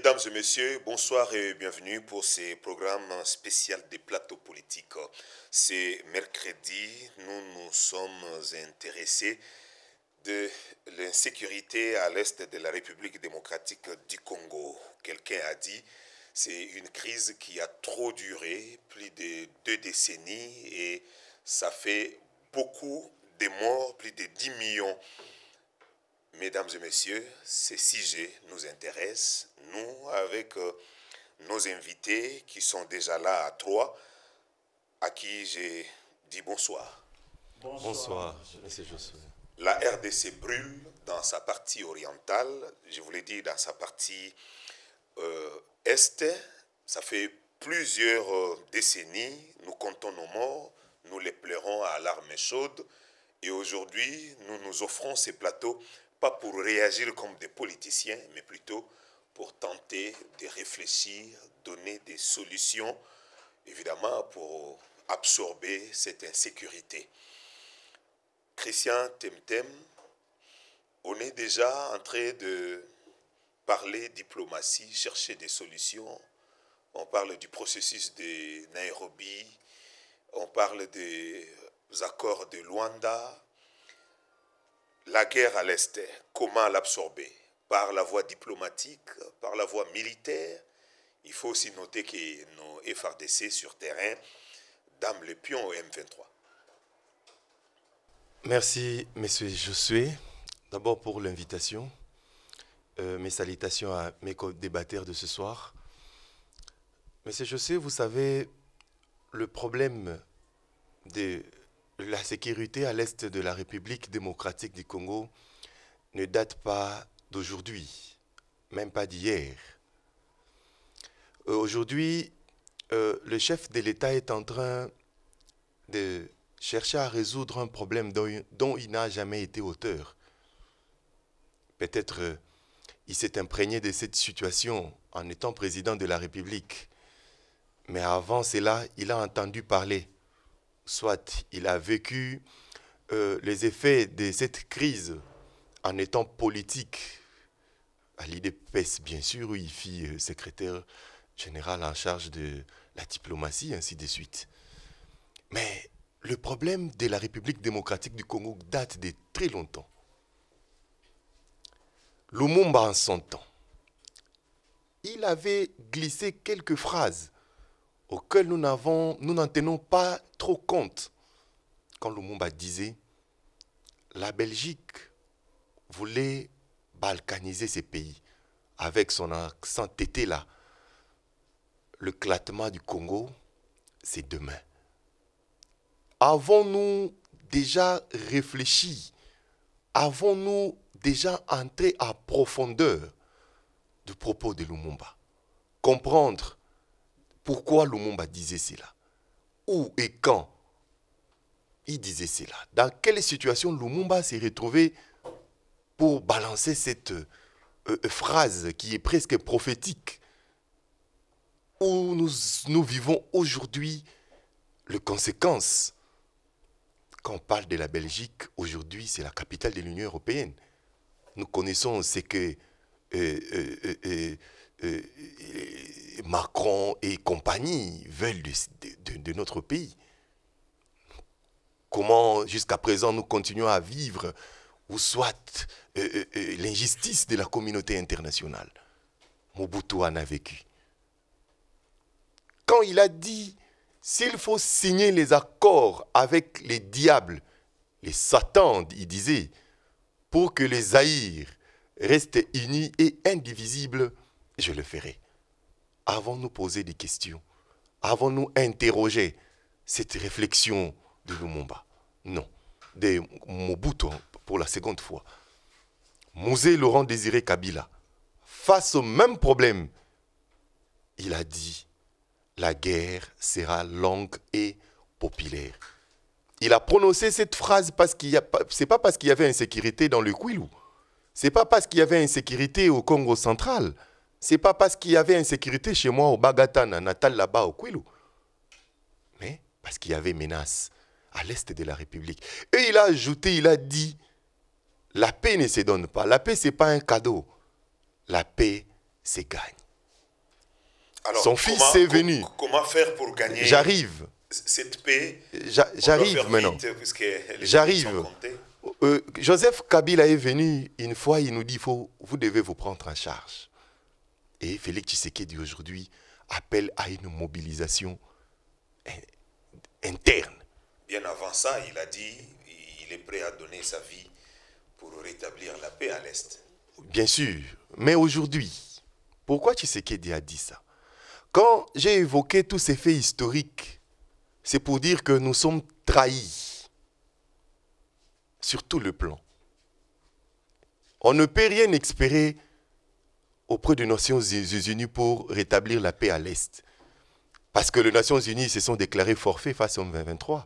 Mesdames et messieurs, bonsoir et bienvenue pour ce programme spécial des plateaux politiques. C'est mercredi, nous nous sommes intéressés de l'insécurité à l'est de la République démocratique du Congo. Quelqu'un a dit, c'est une crise qui a trop duré, plus de 2 décennies, et ça fait beaucoup de morts, plus de 10 millions. Mesdames et messieurs, ces sujets nous intéressent. Nous, avec nos invités qui sont déjà là à 3, à qui j'ai dit bonsoir. Bonsoir, monsieur Josué. La RDC brûle dans sa partie orientale, je vous l'ai dit, dans sa partie est. Ça fait plusieurs décennies, nous comptons nos morts, nous les pleurons à larmes chaudes. Et aujourd'hui, nous nous offrons ces plateaux, pas pour réagir comme des politiciens, mais plutôt pour tenter de réfléchir, donner des solutions, évidemment, pour absorber cette insécurité. Christian Temtem, on est déjà en train de parler diplomatie, chercher des solutions. On parle du processus de Nairobi, on parle des accords de Luanda. La guerre à l'Est, comment l'absorber? Par la voie diplomatique, par la voie militaire. Il faut aussi noter que nos FRDC sur terrain dament le pion au M23. Merci, monsieur Josué, d'abord pour l'invitation. Mes salutations à mes co-débatteurs de ce soir. Monsieur Josué, vous savez, le problème de la sécurité à l'est de la République démocratique du Congo ne date pas d'aujourd'hui, même pas d'hier. Aujourd'hui, le chef de l'État est en train de chercher à résoudre un problème dont il n'a jamais été auteur. Peut-être il s'est imprégné de cette situation en étant président de la République. Mais avant cela, il a entendu parler. Soit il a vécu les effets de cette crise en étant politique. À l'IDPS, bien sûr, où il fit secrétaire général en charge de la diplomatie, ainsi de suite. Mais le problème de la République démocratique du Congo date de très longtemps. Lumumba, en son temps, il avait glissé quelques phrases auxquelles nous n'en tenons pas trop compte. Quand Lumumba disait « La Belgique voulait balkaniser ces pays avec son accent tété là. L'éclatement du Congo, c'est demain. » Avons-nous déjà réfléchi? Avons-nous déjà entré à profondeur du propos de Lumumba? Comprendre pourquoi Lumumba disait cela? Où et quand il disait cela? Dans quelle situation Lumumba s'est retrouvé pour balancer cette phrase qui est presque prophétique? Où nous vivons aujourd'hui les conséquences. Quand on parle de la Belgique, aujourd'hui, c'est la capitale de l'Union européenne. Nous connaissons ce que Macron et compagnie veulent de notre pays. Comment, jusqu'à présent, nous continuons à vivre, ou soit l'injustice de la communauté internationale. Mobutu en a vécu. Quand il a dit, s'il faut signer les accords avec les diables, les satans, il disait, pour que les Zaïre restent unis et indivisibles, je le ferai. Avons-nous posé des questions? Avons-nous interrogé cette réflexion de Lumumba? Non. De Mobutu, pour la seconde fois. Mosé Laurent Désiré Kabila, face au même problème, il a dit, la guerre sera longue et populaire. Il a prononcé cette phrase parce c'est pas parce qu'il y avait insécurité dans le Kwilu. C'est pas parce qu'il y avait insécurité au Congo central. C'est pas parce qu'il y avait insécurité chez moi au Bagatana, Natal là-bas au Kwilu. Mais parce qu'il y avait menace à l'est de la République. Et il a ajouté, il a dit, la paix ne se donne pas. La paix, ce n'est pas un cadeau. La paix se gagne. Alors, Son fils est venu. Comment faire pour gagner J'arrive. cette paix? J'arrive maintenant. J'arrive. Joseph Kabila est venu une fois, il nous dit, vous devez vous prendre en charge. Et Félix Tshisekedi aujourd'hui appelle à une mobilisation interne. Bien avant ça, il a dit il est prêt à donner sa vie pour rétablir la paix à l'Est. Bien sûr, mais aujourd'hui, pourquoi Tshisekedi a dit ça? Quand j'ai évoqué tous ces faits historiques, c'est pour dire que nous sommes trahis sur tout le plan. On ne peut rien espérer auprès des Nations Unies pour rétablir la paix à l'Est. Parce que les Nations Unies se sont déclarées forfaits face au M23.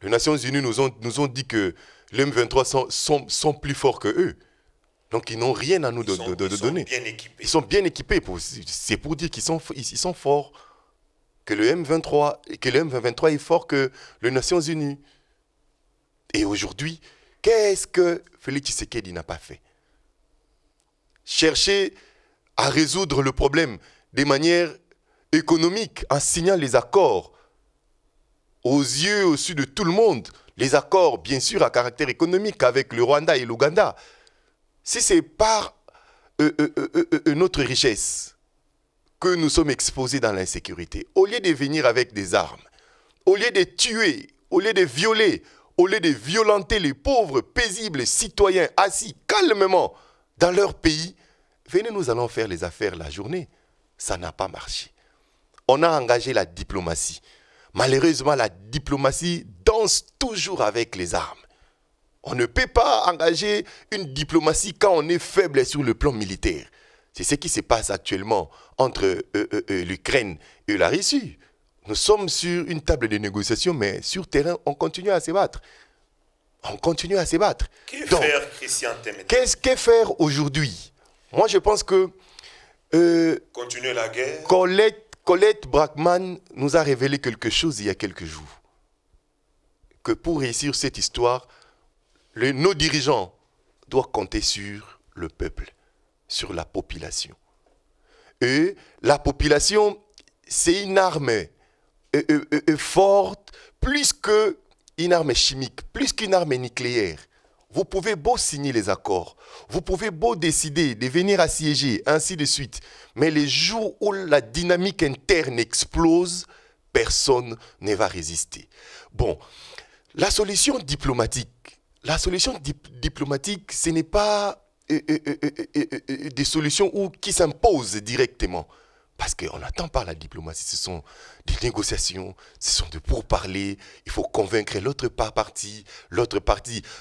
Les Nations Unies nous ont dit que les M23 sont plus forts que eux. Donc ils n'ont rien à nous donner. Ils sont bien équipés. Ils sont bien équipés. C'est pour dire qu'ils sont forts. Que le M23 est fort que les Nations Unies. Et aujourd'hui, qu'est-ce que Félix Tshisekedi n'a pas fait? Chercher à résoudre le problème de manière économique en signant les accords aux yeux, au su de tout le monde. Les accords, bien sûr, à caractère économique avec le Rwanda et l'Ouganda. Si c'est par notre richesse que nous sommes exposés dans l'insécurité, au lieu de venir avec des armes, au lieu de tuer, au lieu de violer, au lieu de violenter les pauvres, paisibles citoyens assis calmement dans leur pays, venez, nous allons faire les affaires la journée. Ça n'a pas marché. On a engagé la diplomatie. Malheureusement, la diplomatie danse toujours avec les armes. On ne peut pas engager une diplomatie quand on est faible sur le plan militaire. C'est ce qui se passe actuellement entre l'Ukraine et la Russie. Nous sommes sur une table de négociation, mais sur terrain, on continue à se battre. On continue à se battre. Que faire, Christian Temete? Qu'est-ce que faire aujourd'hui? Moi, je pense que continuer la guerre. Colette Brackman nous a révélé quelque chose il y a quelques jours. Que pour réussir cette histoire, nos dirigeants doivent compter sur le peuple, sur la population. Et la population, c'est une arme forte, plus qu'une arme chimique, plus qu'une arme nucléaire. Vous pouvez beau signer les accords, vous pouvez beau décider de venir assiéger, ainsi de suite. Mais les jours où la dynamique interne explose, personne ne va résister. Bon, la solution diplomatique, ce n'est pas des solutions qui s'imposent directement. Parce qu'on n'attend pas la diplomatie, ce sont des négociations, ce sont de pourparlers, il faut convaincre l'autre partie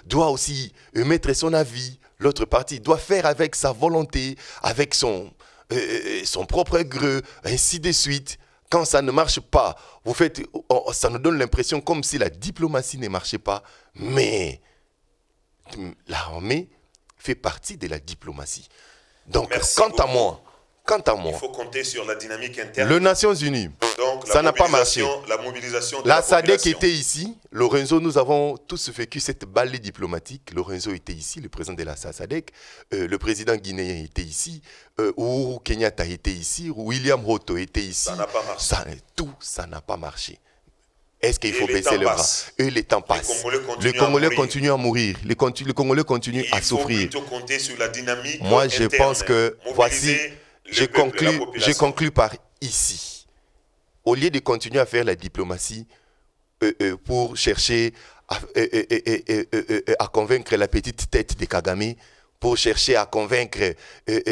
doit aussi émettre son avis, l'autre partie doit faire avec sa volonté, avec son propre gré, ainsi de suite. Quand ça ne marche pas, ça nous donne l'impression comme si la diplomatie ne marchait pas, mais l'armée fait partie de la diplomatie. Donc, quant à moi, il faut compter sur la dynamique interne. Les Nations Unies, donc, ça n'a pas marché. La mobilisation de la SADC était ici. Lorenzo, nous avons tous vécu cette balle diplomatique. Lorenzo était ici, le président de la SADC. Le président guinéen était ici. Uhuru Kenyatta était ici. William Ruto était ici. Ça n'a pas marché. Ça n'a pas marché. Est-ce qu'il faut baisser les bras? Et les temps passent. Les Congolais continuent à mourir. Les Congolais continuent à souffrir. Il faut plutôt compter sur la dynamique Moi, interne. Je pense que voici... Je conclue par ici. Au lieu de continuer à faire la diplomatie pour chercher à convaincre la petite tête de Kagame, pour chercher à convaincre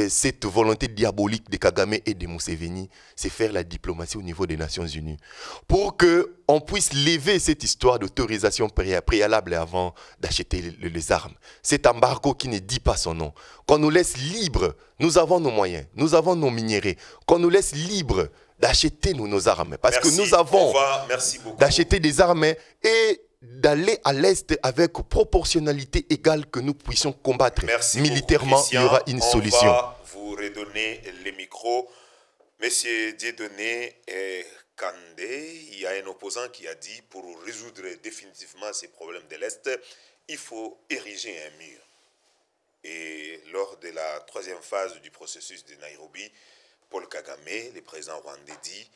cette volonté diabolique de Kagame et de Museveni, c'est faire la diplomatie au niveau des Nations Unies. Pour qu'on puisse lever cette histoire d'autorisation préalable avant d'acheter les armes. Cet embargo qui ne dit pas son nom. Qu'on nous laisse libres, nous avons nos moyens, nous avons nos minéraux. Qu'on nous laisse libres d'acheter nos armes. Parce que nous avons d'acheter des armes et d'aller à l'Est avec proportionnalité égale que nous puissions combattre. Merci militairement, beaucoup, il y aura une solution. On va vous redonner les micros. Monsieur Dieudonné Kandé, il y a un opposant qui a dit pour résoudre définitivement ces problèmes de l'Est, il faut ériger un mur. Et lors de la troisième phase du processus de Nairobi, Paul Kagame, le président rwandais, dit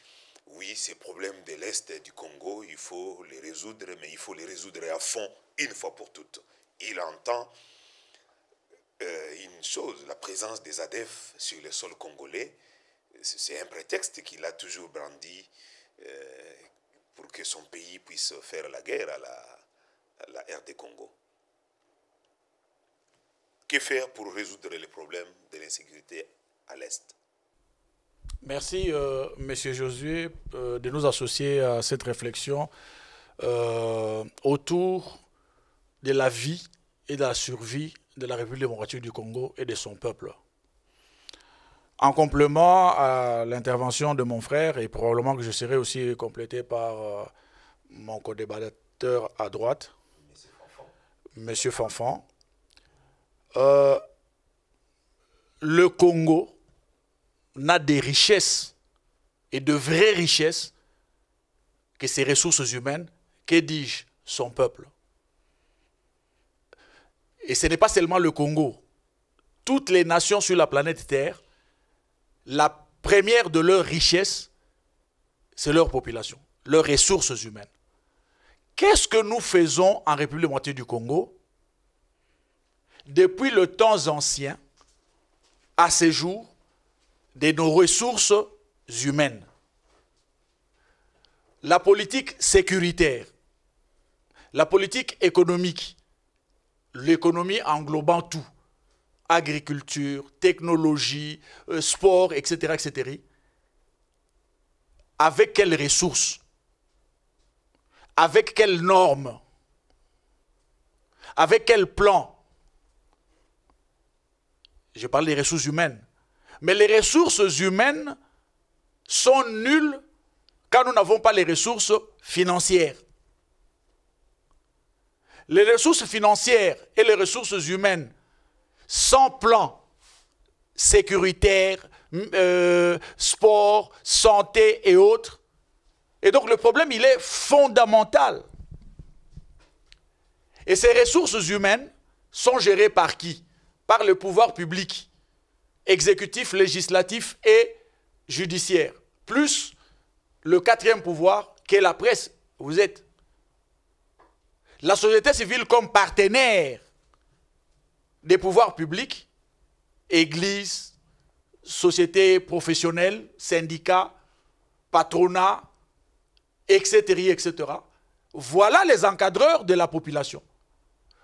oui, ces problèmes de l'Est du Congo, il faut les résoudre, mais il faut les résoudre à fond, une fois pour toutes. Il entend une chose, la présence des ADF sur le sol congolais, c'est un prétexte qu'il a toujours brandi pour que son pays puisse faire la guerre à la RD Congo. Que faire pour résoudre les problèmes de l'insécurité à l'Est? Merci, Monsieur Josué, de nous associer à cette réflexion autour de la vie et de la survie de la République démocratique du Congo et de son peuple. En complément à l'intervention de mon frère, et probablement que je serai aussi complété par mon co-débatteur à droite, Monsieur Fanfan, le Congo n'a des richesses et de vraies richesses que ses ressources humaines, que dis-je, son peuple. Et ce n'est pas seulement le Congo. Toutes les nations sur la planète Terre, la première de leur richesse, c'est leur population, leurs ressources humaines. Qu'est-ce que nous faisons en République démocratique du Congo? Depuis le temps ancien, à ce jour, de nos ressources humaines. La politique sécuritaire, la politique économique, l'économie englobant tout, agriculture, technologie, sport, etc., etc. Avec quelles ressources? Avec quelles normes? Avec quel plan? Je parle des ressources humaines. Mais les ressources humaines sont nulles quand nous n'avons pas les ressources financières. Les ressources financières et les ressources humaines sans plan sécuritaire, sport, santé et autres. Et donc le problème, il est fondamental. Et ces ressources humaines sont gérées par qui? Par le pouvoir public, exécutif, législatif et judiciaire, plus le quatrième pouvoir qu'est la presse. Vous êtes la société civile comme partenaire des pouvoirs publics, églises, sociétés professionnelles, syndicats, patronats, etc., etc. Voilà les encadreurs de la population.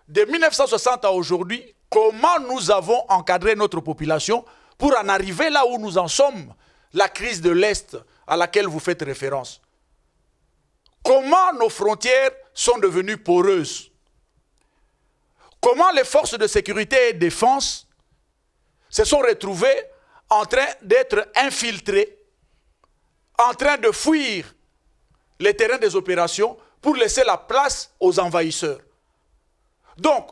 De 1960 à aujourd'hui, comment nous avons encadré notre population pour en arriver là où nous en sommes, la crise de l'Est à laquelle vous faites référence? Comment nos frontières sont devenues poreuses? Comment les forces de sécurité et de défense se sont retrouvées en train d'être infiltrées, en train de fuir les terrains des opérations pour laisser la place aux envahisseurs? Donc,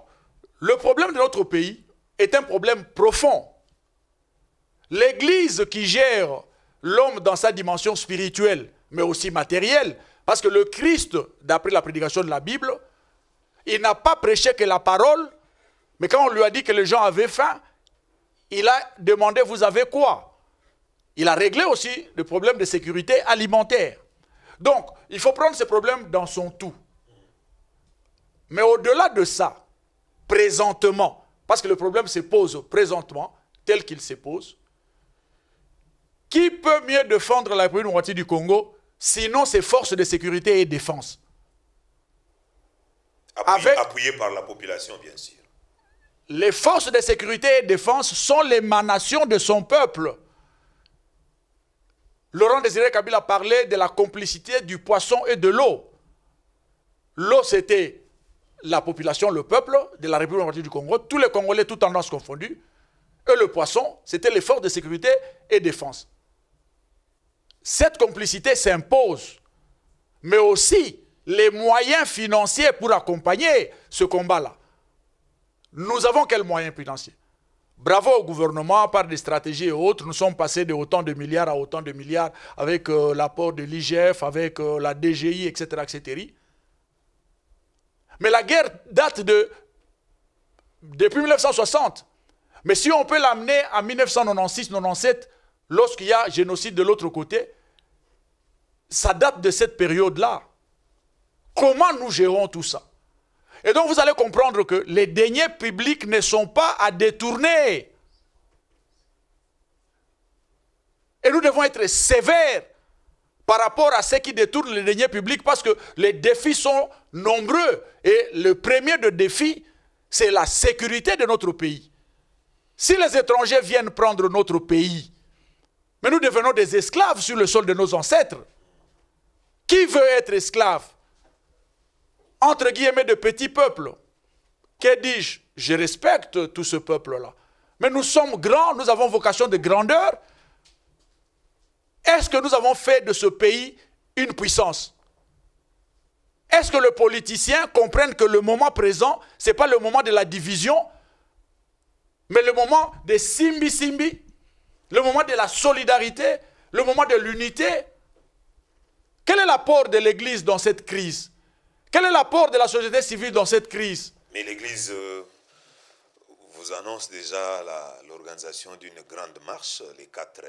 le problème de notre pays est un problème profond. L'Église qui gère l'homme dans sa dimension spirituelle, mais aussi matérielle, parce que le Christ, d'après la prédication de la Bible, il n'a pas prêché que la parole, mais quand on lui a dit que les gens avaient faim, il a demandé « vous avez quoi ?» Il a réglé aussi le problème de sécurité alimentaire. Donc, il faut prendre ce problème dans son tout. Mais au-delà de ça, présentement, parce que le problème se pose présentement, tel qu'il se pose, qui peut mieux défendre la République démocratique du Congo, sinon ces forces de sécurité et de défense? Appuyées par la population, bien sûr. Les forces de sécurité et de défense sont l'émanation de son peuple. Laurent Désiré Kabila parlait de la complicité du poisson et de l'eau. L'eau, c'était la population, le peuple de la République démocratique du Congo, tous les Congolais, toutes tendances confondues. Et le poisson, c'était les forces de sécurité et de défense. Cette complicité s'impose, mais aussi les moyens financiers pour accompagner ce combat-là. Nous avons quels moyens financiers? Bravo au gouvernement, par des stratégies et autres, nous sommes passés de autant de milliards à autant de milliards avec l'apport de l'IGF, avec la DGI, etc., etc. Mais la guerre date depuis 1960. Mais si on peut l'amener à 1996-97, lorsqu'il y a génocide de l'autre côté, ça date de cette période-là. Comment nous gérons tout ça? Et donc vous allez comprendre que les deniers publics ne sont pas à détourner. Et nous devons être sévères par rapport à ceux qui détournent les deniers publics parce que les défis sont nombreux. Et le premier de défi, c'est la sécurité de notre pays. Si les étrangers viennent prendre notre pays, mais nous devenons des esclaves sur le sol de nos ancêtres. Qui veut être esclave? Entre guillemets de petits peuples. Que dis-je? Je respecte tout ce peuple-là. Mais nous sommes grands, nous avons vocation de grandeur. Est-ce que nous avons fait de ce pays une puissance? Est-ce que le politicien comprenne que le moment présent, ce n'est pas le moment de la division, mais le moment des simbi-simbi, le moment de la solidarité, le moment de l'unité? Quel est l'apport de l'Église dans cette crise? Quel est l'apport de la société civile dans cette crise? Mais l'Église vous annonce déjà l'organisation d'une grande marche, les 4,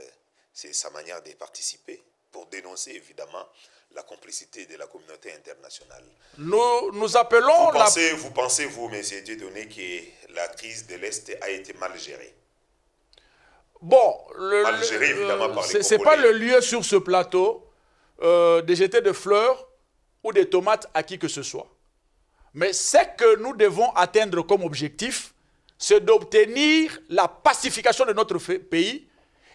c'est sa manière de participer, pour dénoncer évidemment la complicité de la communauté internationale. Nous appelons... Vous pensez, vous, M. Dieudonné, que la crise de l'Est a été mal gérée? Bon, mal gérée évidemment par les Congolais. Ce n'est pas le lieu sur ce plateau de jeter des fleurs ou des tomates à qui que ce soit. Mais ce que nous devons atteindre comme objectif, c'est d'obtenir la pacification de notre pays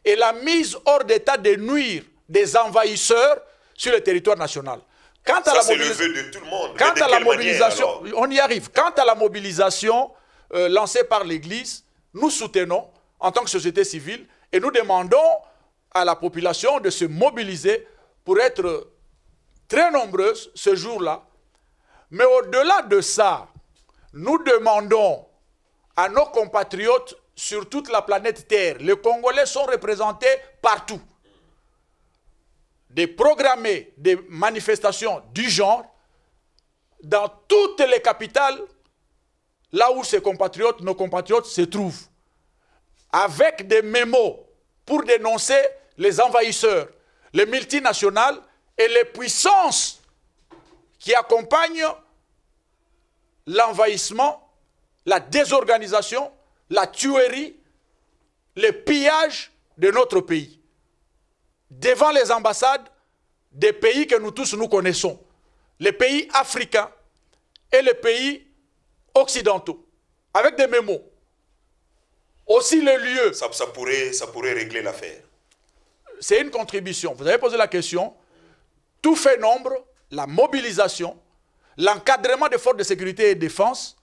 et la mise hors d'état de nuire des envahisseurs sur le territoire national. Quant à c'est le vœu de tout le monde. Quant à la mobilisation, on y arrive. Quant à la mobilisation lancée par l'Église, nous soutenons en tant que société civile et nous demandons à la population de se mobiliser pour être très nombreuses ce jour-là. Mais au-delà de ça, nous demandons à nos compatriotes sur toute la planète Terre, les Congolais sont représentés partout, de programmer des manifestations du genre dans toutes les capitales, là où ces compatriotes, nos compatriotes se trouvent, avec des mémos pour dénoncer les envahisseurs, les multinationales et les puissances qui accompagnent l'envahissement, la désorganisation, la tuerie, le pillage de notre pays. Devant les ambassades des pays que nous tous nous connaissons, les pays africains et les pays occidentaux, avec des mémos. Aussi le lieu. Ça pourrait régler l'affaire. C'est une contribution. Vous avez posé la question. Tout fait nombre, la mobilisation, l'encadrement des forces de sécurité et de défense,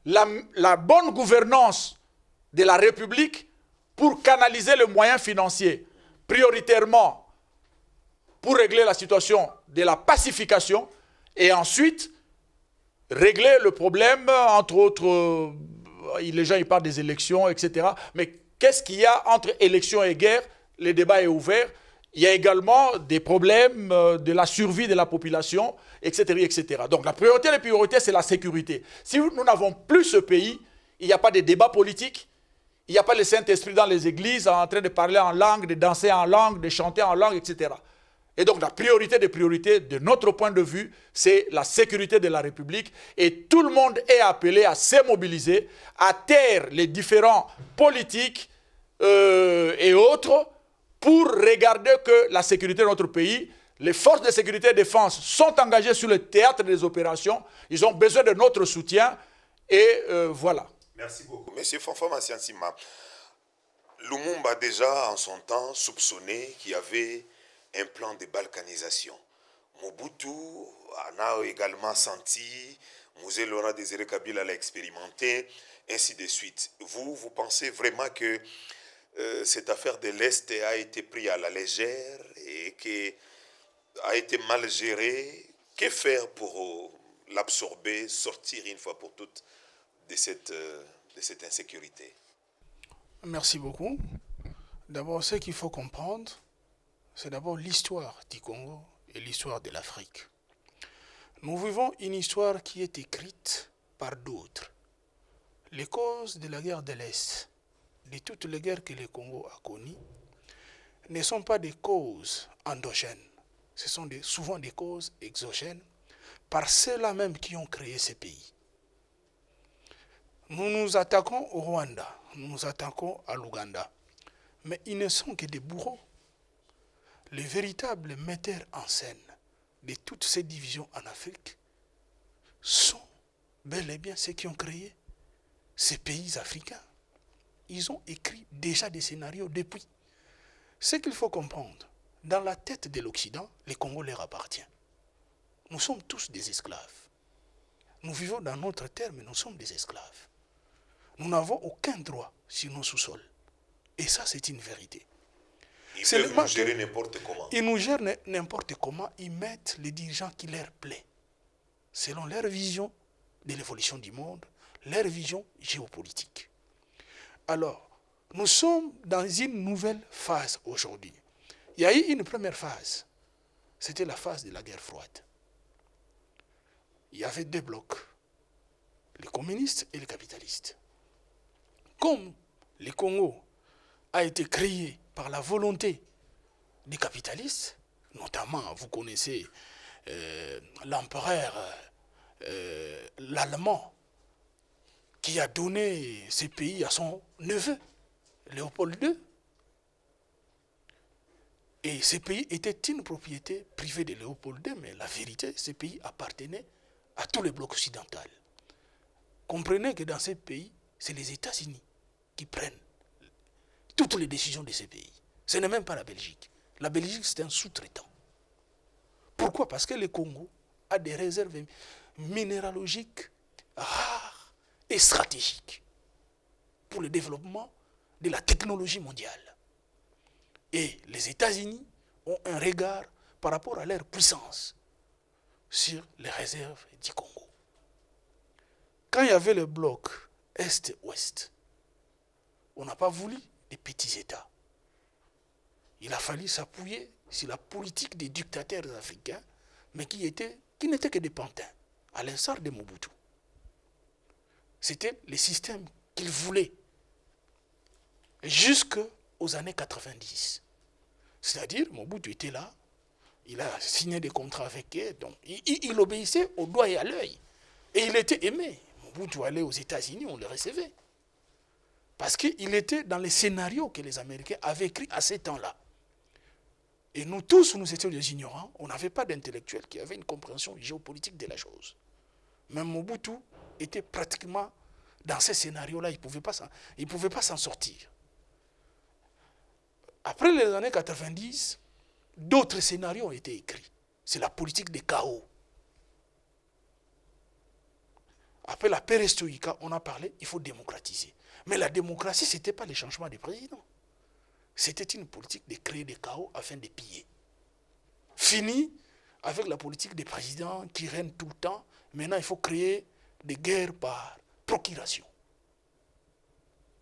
la bonne gouvernance de la République pour canaliser les moyens financiers prioritairement pour régler la situation de la pacification et ensuite régler le problème, entre autres, les gens ils parlent des élections, etc. Mais qu'est-ce qu'il y a entre élections et guerre? Le débat est ouvert. Il y a également des problèmes de la survie de la population, etc., etc. Donc la priorité des priorités, c'est la sécurité. Si nous n'avons plus ce pays, il n'y a pas de débat politique, il n'y a pas le Saint-Esprit dans les églises en train de parler en langue, de danser en langue, de chanter en langue, etc. Et donc la priorité des priorités, de notre point de vue, c'est la sécurité de la République. Et tout le monde est appelé à se mobiliser, à taire les différents politiques et autres, pour regarder que la sécurité de notre pays, les forces de sécurité et de défense sont engagées sur le théâtre des opérations. Ils ont besoin de notre soutien. Et voilà. Merci beaucoup. Monsieur Fanfan Massiansima, Lumumba déjà en son temps soupçonné qu'il y avait un plan de balkanisation. Mobutu en a également senti, Mosé Laurent Désiré Kabila l'a expérimenté, ainsi de suite. Vous pensez vraiment que cette affaire de l'Est a été prise à la légère et a été mal gérée? Que faire pour l'absorber, sortir une fois pour toutes de cette insécurité? Merci beaucoup. D'abord, ce qu'il faut comprendre, c'est d'abord l'histoire du Congo et l'histoire de l'Afrique. Nous vivons une histoire qui est écrite par d'autres. Les causes de la guerre de l'Est, de toutes les guerres que le Congo a connues, ne sont pas des causes endogènes. Ce sont souvent des causes exogènes par ceux-là même qui ont créé ces pays. Nous nous attaquons au Rwanda, nous nous attaquons à l'Ouganda, mais ils ne sont que des bourreaux. Les véritables metteurs en scène de toutes ces divisions en Afrique sont bel et bien ceux qui ont créé ces pays africains. Ils ont écrit déjà des scénarios depuis. Ce qu'il faut comprendre, dans la tête de l'Occident, les Congos leur appartient. Nous sommes tous des esclaves. Nous vivons dans notre terre, mais nous sommes des esclaves. Nous n'avons aucun droit sur nos sous-sols. Et ça, c'est une vérité. Ils peuvent nous gérer n'importe comment. Ils nous gèrent n'importe comment. Ils mettent les dirigeants qui leur plaît, selon leur vision de l'évolution du monde, leur vision géopolitique. Alors, nous sommes dans une nouvelle phase aujourd'hui. Il y a eu une première phase. C'était la phase de la guerre froide. Il y avait deux blocs, les communistes et les capitalistes. Comme le Congo a été créé par la volonté des capitalistes, notamment, vous connaissez l'empereur, l'Allemand, qui a donné ces pays à son neveu, Léopold II. Et ces pays étaient une propriété privée de Léopold II, mais la vérité, ces pays appartenaient à tous les blocs occidentaux. Comprenez que dans ces pays, c'est les États-Unis qui prennent toutes les décisions de ces pays. Ce n'est même pas la Belgique. La Belgique, c'est un sous-traitant. Pourquoi? Parce que le Congo a des réserves minéralogiques rares et stratégiques pour le développement de la technologie mondiale. Et les États-Unis ont un regard par rapport à leur puissance sur les réserves du Congo. Quand il y avait le bloc Est-Ouest, on n'a pas voulu des petits États. Il a fallu s'appuyer sur la politique des dictateurs africains, mais qui n'étaient que des pantins, à l'instar de Mobutu. C'était le système qu'ils voulaient jusqu'aux années 90. C'est-à-dire, Mobutu était là, il a signé des contrats avec eux, donc il obéissait au doigt et à l'œil. Et il était aimé. Mobutu allait aux États-Unis, on le recevait. Parce qu'il était dans les scénarios que les Américains avaient écrits à ces temps-là. Et nous tous, nous étions des ignorants, on n'avait pas d'intellectuels qui avaient une compréhension géopolitique de la chose. Même Mobutu était pratiquement dans ces scénarios-là, il ne pouvait pas s'en sortir. Après les années 90, d'autres scénarios ont été écrits. C'est la politique des chaos. Après la perestroïka, on a parlé, il faut démocratiser. Mais la démocratie, ce n'était pas le changement des présidents. C'était une politique de créer des chaos afin de piller. Fini avec la politique des présidents qui règnent tout le temps. Maintenant, il faut créer des guerres par procuration.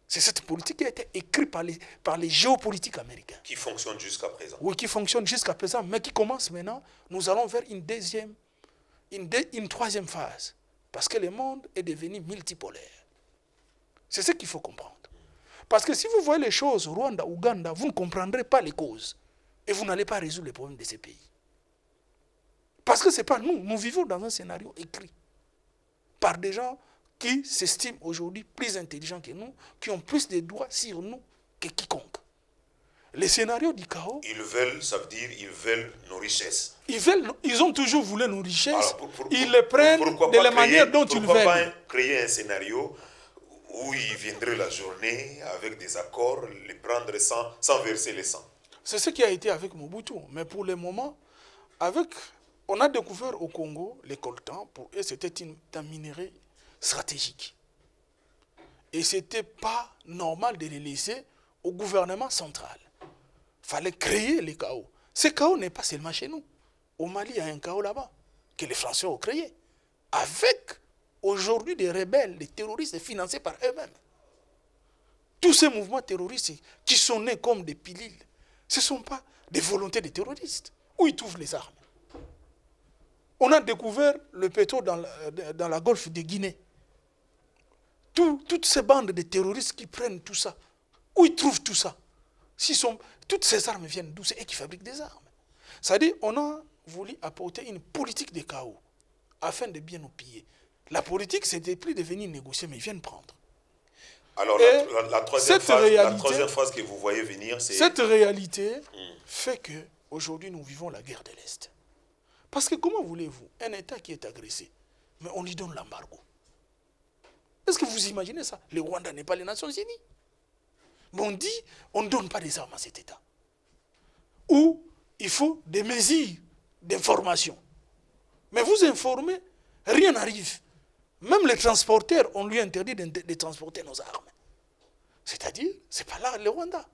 C'est cette politique qui a été écrite par les géopolitiques américains. Qui fonctionne jusqu'à présent. Oui, qui fonctionne jusqu'à présent, mais qui commence maintenant. Nous allons vers une troisième phase. Parce que le monde est devenu multipolaire. C'est ce qu'il faut comprendre. Parce que si vous voyez les choses, Rwanda, Ouganda, vous ne comprendrez pas les causes. Et vous n'allez pas résoudre les problèmes de ces pays. Parce que ce n'est pas nous. Nous vivons dans un scénario écrit par des gens qui s'estiment aujourd'hui plus intelligents que nous, qui ont plus de droits sur nous que quiconque. Les scénarios du chaos... Ils veulent, ça veut dire, ils veulent nos richesses. Ils ont toujours voulu nos richesses. Alors, ils les prennent de la manière dont ils veulent. Pourquoi pas créer un scénario où ils viendraient la journée avec des accords, les prendre sans verser les sangs? C'est ce qui a été avec Mobutu. Mais pour le moment, on a découvert au Congo les coltans. Pour eux, c'était un minerai stratégique. Et ce n'était pas normal de les laisser au gouvernement central. Il fallait créer les chaos. Ce chaos n'est pas seulement chez nous. Au Mali, il y a un chaos là-bas que les Français ont créé. Avec aujourd'hui des rebelles, des terroristes financés par eux-mêmes. Tous ces mouvements terroristes qui sont nés comme des pilules, ce ne sont pas des volontés des terroristes. Où ils trouvent les armes? On a découvert le pétrole dans la Golfe de Guinée. Toutes ces bandes de terroristes qui prennent tout ça, où ils trouvent tout ça? Toutes ces armes viennent d'où? C'est eux qui fabriquent des armes. C'est-à-dire on a voulu apporter une politique de chaos afin de bien nous piller. La politique, c'était plus de venir négocier, mais ils viennent prendre. Alors, la troisième phrase que vous voyez venir, c'est... Cette réalité fait qu'aujourd'hui, nous vivons la guerre de l'Est. Parce que comment voulez-vous, un État qui est agressé, mais on lui donne l'embargo? Est-ce que vous imaginez ça? Le Rwanda n'est pas les Nations Unies. Mais on dit, on ne donne pas des armes à cet État. Ou il faut des mesures d'information. Mais vous informez, rien n'arrive. Même les transporteurs, on lui interdit de transporter nos armes. C'est-à-dire, ce n'est pas là le Rwanda.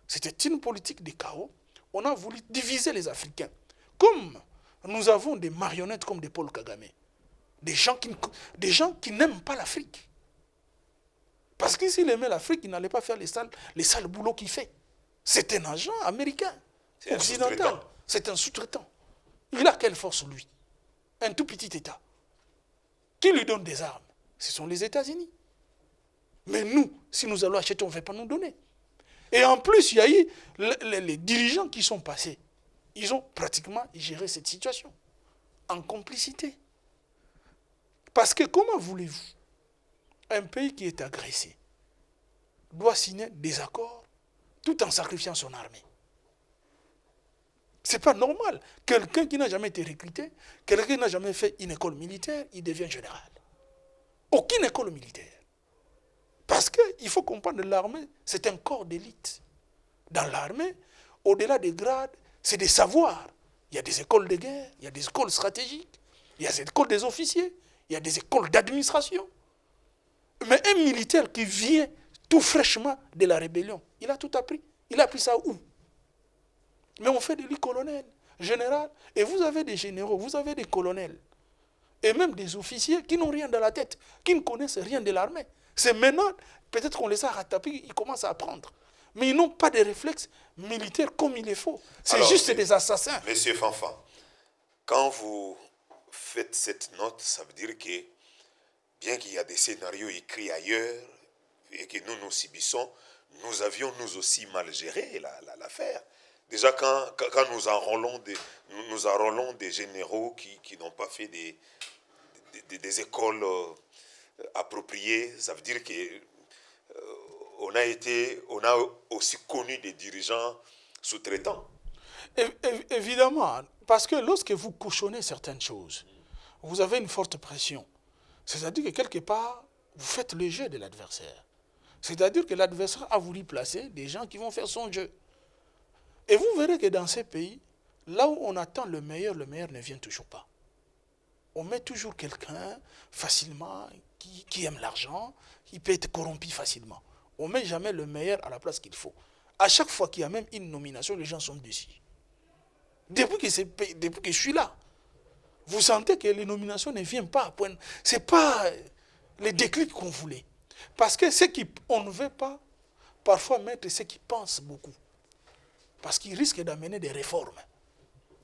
C'était une politique de chaos. On a voulu diviser les Africains. Comme nous avons des marionnettes comme des Paul Kagame. Des gens qui n'aiment pas l'Afrique. Parce que s'il aimait l'Afrique, il n'allait pas faire les sales boulots qu'il fait. C'est un agent américain, occidental. C'est un sous-traitant. Il a quelle force, lui? Un tout petit État. Qui lui donne des armes? Ce sont les États-Unis. Mais nous, si nous allons acheter, on ne va pas nous donner. Et en plus, il y a eu les dirigeants qui sont passés. Ils ont pratiquement géré cette situation. En complicité. Parce que comment voulez-vous, un pays qui est agressé doit signer des accords tout en sacrifiant son armée? Ce n'est pas normal. Quelqu'un qui n'a jamais été recruté, quelqu'un qui n'a jamais fait une école militaire, il devient général. Aucune école militaire. Parce qu'il faut comprendre, l'armée, c'est un corps d'élite. Dans l'armée, au-delà des grades, c'est des savoirs. Il y a des écoles de guerre, il y a des écoles stratégiques, il y a des écoles des officiers, il y a des écoles d'administration. Mais un militaire qui vient tout fraîchement de la rébellion, il a tout appris. Il a appris ça où? Mais on fait de lui colonel, général. Et vous avez des généraux, vous avez des colonels. Et même des officiers qui n'ont rien dans la tête, qui ne connaissent rien de l'armée. C'est maintenant, peut-être qu'on les a rattrapés, ils commencent à apprendre. Mais ils n'ont pas de réflexes militaires comme il le faut. C'est juste des assassins. Monsieur Fanfan, quand vous faites cette note, ça veut dire que, bien qu'il y a des scénarios écrits ailleurs et que nous subissons, nous avions nous aussi mal géré l'affaire. Déjà, quand nous enrôlons des généraux qui n'ont pas fait des écoles appropriées, ça veut dire qu'on a aussi connu des dirigeants sous-traitants. Évidemment, parce que lorsque vous cochonnez certaines choses, vous avez une forte pression. C'est-à-dire que quelque part, vous faites le jeu de l'adversaire. C'est-à-dire que l'adversaire a voulu placer des gens qui vont faire son jeu. Et vous verrez que dans ces pays, là où on attend le meilleur ne vient toujours pas. On met toujours quelqu'un facilement qui aime l'argent, il peut être corrompu facilement. On ne met jamais le meilleur à la place qu'il faut. À chaque fois qu'il y a même une nomination, les gens sont déçus. Depuis que je suis là, vous sentez que les nominations ne viennent pas à point. Ce n'est pas les déclics qu'on voulait. Parce que on ne veut pas parfois mettre ceux qui pensent beaucoup. Parce qu'ils risquent d'amener des réformes.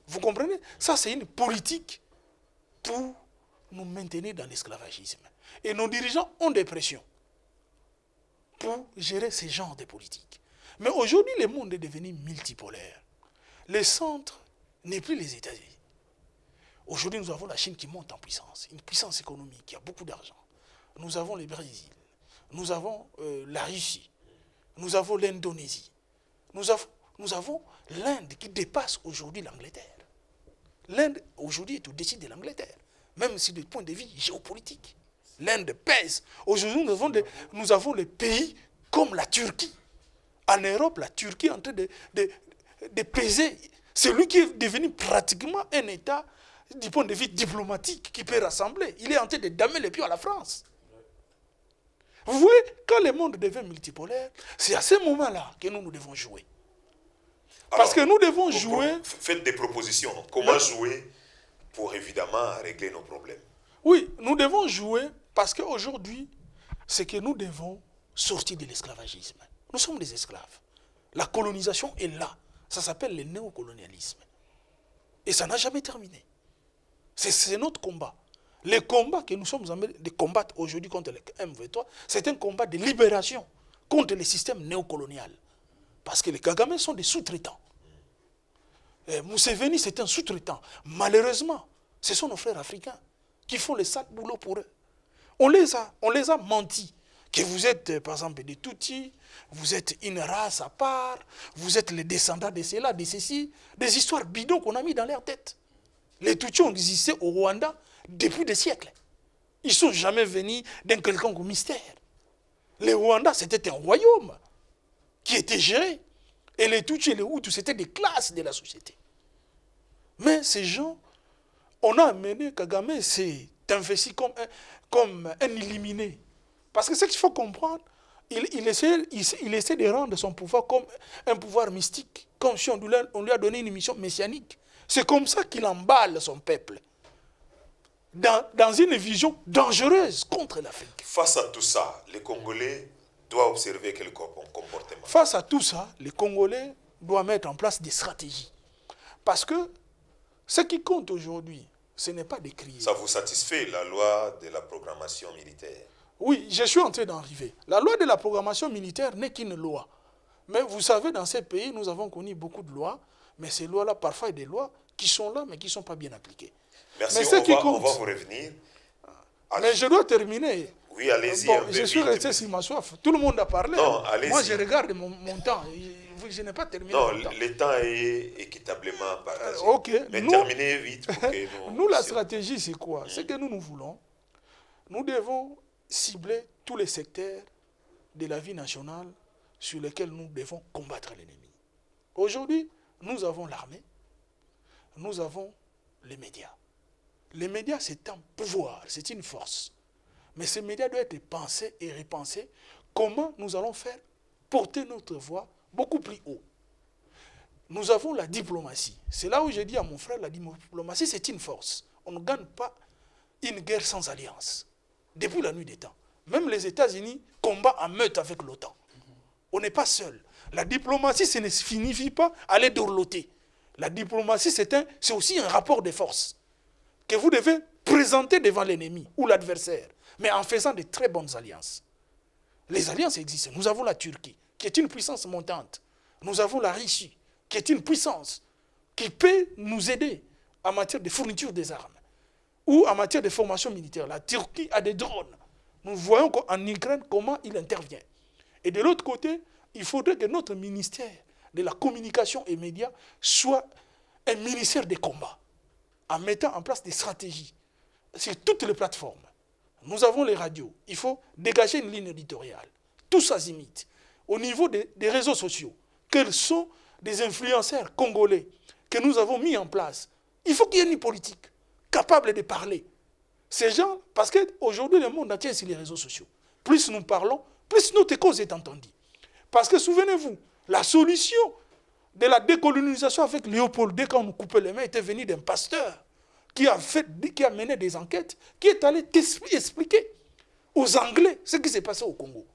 Vous comprenez? Ça, c'est une politique pour nous maintenir dans l'esclavagisme. Et nos dirigeants ont des pressions pour gérer ce genre de politique. Mais aujourd'hui, le monde est devenu multipolaire. Le centre n'est plus les États-Unis. Aujourd'hui, nous avons la Chine qui monte en puissance, une puissance économique qui a beaucoup d'argent. Nous avons le Brésil, nous avons la Russie, nous avons l'Indonésie, nous avons l'Inde qui dépasse aujourd'hui l'Angleterre. L'Inde, aujourd'hui, est au-dessus de l'Angleterre, même si du point de vue géopolitique. L'Inde pèse. Aujourd'hui, nous avons les pays comme la Turquie. En Europe, la Turquie est en train de peser. C'est lui qui est devenu pratiquement un État, du point de vue diplomatique, qui peut rassembler. Il est en train de damer les pieds à la France. Vous voyez, quand le monde devient multipolaire, c'est à ce moment-là que nous devons jouer. Parce que nous devons jouer... Faites des propositions. Comment jouer pour évidemment régler nos problèmes? Oui, nous devons jouer parce qu'aujourd'hui, c'est que nous devons sortir de l'esclavagisme. Nous sommes des esclaves. La colonisation est là. Ça s'appelle le néocolonialisme. Et ça n'a jamais terminé. C'est notre combat. Le combat que nous sommes en train de combattre aujourd'hui contre le M23, c'est un combat de libération contre le système néocolonial. Parce que les Kagame sont des sous-traitants. Museveni, c'est un sous-traitant. Malheureusement, ce sont nos frères africains qui font le sale boulot pour eux. On les a menti. Que vous êtes, par exemple, des Tutsis, vous êtes une race à part, vous êtes les descendants de cela, de ceci, des histoires bidons qu'on a mis dans leur tête. Les Tutsis ont existé au Rwanda depuis des siècles. Ils ne sont jamais venus d'un quelconque mystère. Le Rwanda, c'était un royaume qui était géré. Et les Tutsis et les Hutus, c'était des classes de la société. Mais ces gens, on a amené Kagame, c'est investi comme un illuminé. Parce que ce qu'il faut comprendre, il essaie de rendre son pouvoir comme un pouvoir mystique, comme si on lui a donné une mission messianique. C'est comme ça qu'il emballe son peuple dans une vision dangereuse contre l'Afrique. Face à tout ça, les Congolais doivent observer quel comportement? Face à tout ça, les Congolais doivent mettre en place des stratégies. Parce que ce qui compte aujourd'hui, ce n'est pas de crier. Ça vous satisfait, la loi de la programmation militaire? Oui, je suis en train d'en arriver. La loi de la programmation militaire n'est qu'une loi. Mais vous savez, dans ces pays, nous avons connu beaucoup de lois, mais ces lois-là, parfois, il y a des lois qui sont là, mais qui ne sont pas bien appliquées. Merci, mais on va vous revenir. Mais je dois terminer. Oui, allez-y. Bon, je suis resté sur ma soif. Tout le monde a parlé. Non, allez-y. Moi, je regarde mon temps. Je n'ai pas terminé Non, mon temps. le temps est équitablement partagé. Ok. Mais terminez vite pour que nous, la stratégie, c'est quoi? C'est que nous voulons. Nous devons cibler tous les secteurs de la vie nationale sur lesquels nous devons combattre l'ennemi. Aujourd'hui, nous avons l'armée, nous avons les médias. Les médias, c'est un pouvoir, c'est une force. Mais ces médias doivent être pensés et repensés. Comment nous allons faire porter notre voix beaucoup plus haut? Nous avons la diplomatie. C'est là où je dis à mon frère, la diplomatie, c'est une force. On ne gagne pas une guerre sans alliance. Depuis la nuit des temps. Même les États-Unis combattent en meute avec l'OTAN. On n'est pas seul. La diplomatie, ça ne signifie pas aller dorloter. La diplomatie, c'est aussi un rapport de force que vous devez présenter devant l'ennemi ou l'adversaire, mais en faisant de très bonnes alliances. Les alliances existent. Nous avons la Turquie, qui est une puissance montante. Nous avons la Russie, qui est une puissance qui peut nous aider en matière de fourniture des armes ou en matière de formation militaire. La Turquie a des drones. Nous voyons en Ukraine comment il intervient. Et de l'autre côté, il faudrait que notre ministère de la communication et médias soit un ministère des combats, en mettant en place des stratégies sur toutes les plateformes. Nous avons les radios. Il faut dégager une ligne éditoriale. Tous azimuts. Au niveau des réseaux sociaux, quels sont des influenceurs congolais que nous avons mis en place? Il faut qu'il y ait une politique capable de parler. Ces gens, parce qu'aujourd'hui, le monde entier est sur les réseaux sociaux. Plus nous parlons, plus notre cause est entendue. Parce que souvenez-vous, la solution de la décolonisation avec Léopold, dès qu'on nous coupait les mains, était venue d'un pasteur qui a mené des enquêtes, qui est allé expliquer aux Anglais ce qui s'est passé au Congo.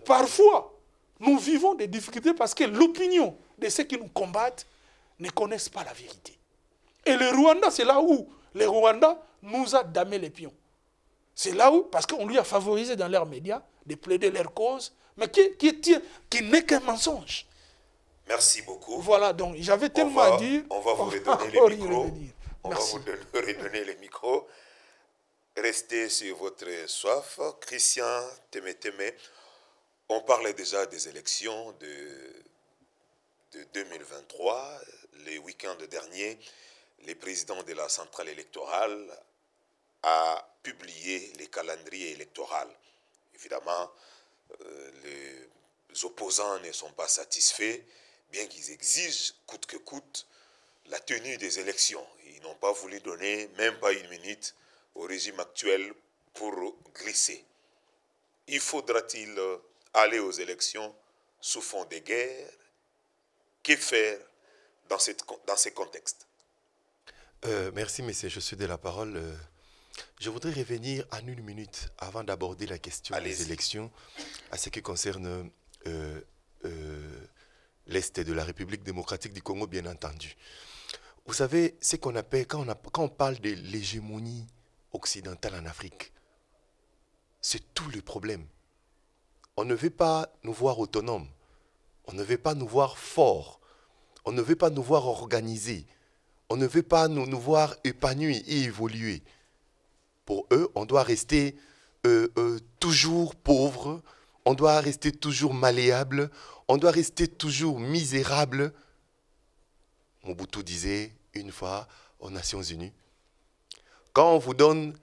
Parfois, nous vivons des difficultés parce que l'opinion de ceux qui nous combattent ne connaissent pas la vérité. Et le Rwanda, c'est là où le Rwanda nous a damé les pions. C'est là où, parce qu'on lui a favorisé dans leurs médias de plaider leur cause, mais qui n'est qu'un mensonge. Merci beaucoup. Voilà, donc j'avais tellement à dire. On va vous redonner les micros. On va Merci. vous redonner les micros. Restez sur votre soif. Christian Temeteme, on parlait déjà des élections de 2023. Les week-ends derniers, le président de la centrale électorale a publié les calendriers électoraux. Évidemment, les opposants ne sont pas satisfaits, bien qu'ils exigent coûte que coûte la tenue des élections. Ils n'ont pas voulu donner même pas une minute au régime actuel pour glisser. Il faudra-t-il aller aux élections sous fond de guerre? Que faire dans ces contextes? Merci, monsieur. Je suis de la parole. Je voudrais revenir en une minute avant d'aborder la question des élections à ce qui concerne l'Est de la République démocratique du Congo, bien entendu. Vous savez, ce qu'on appelle, quand on parle de l'hégémonie occidentale en Afrique, c'est tout le problème. On ne veut pas nous voir autonomes. On ne veut pas nous voir forts. On ne veut pas nous voir organisés. On ne veut pas nous voir épanouis et évoluer. Pour eux, on doit rester toujours pauvre. On doit rester toujours malléable. On doit rester toujours misérable. Mobutu disait une fois aux Nations Unies, quand on vous donne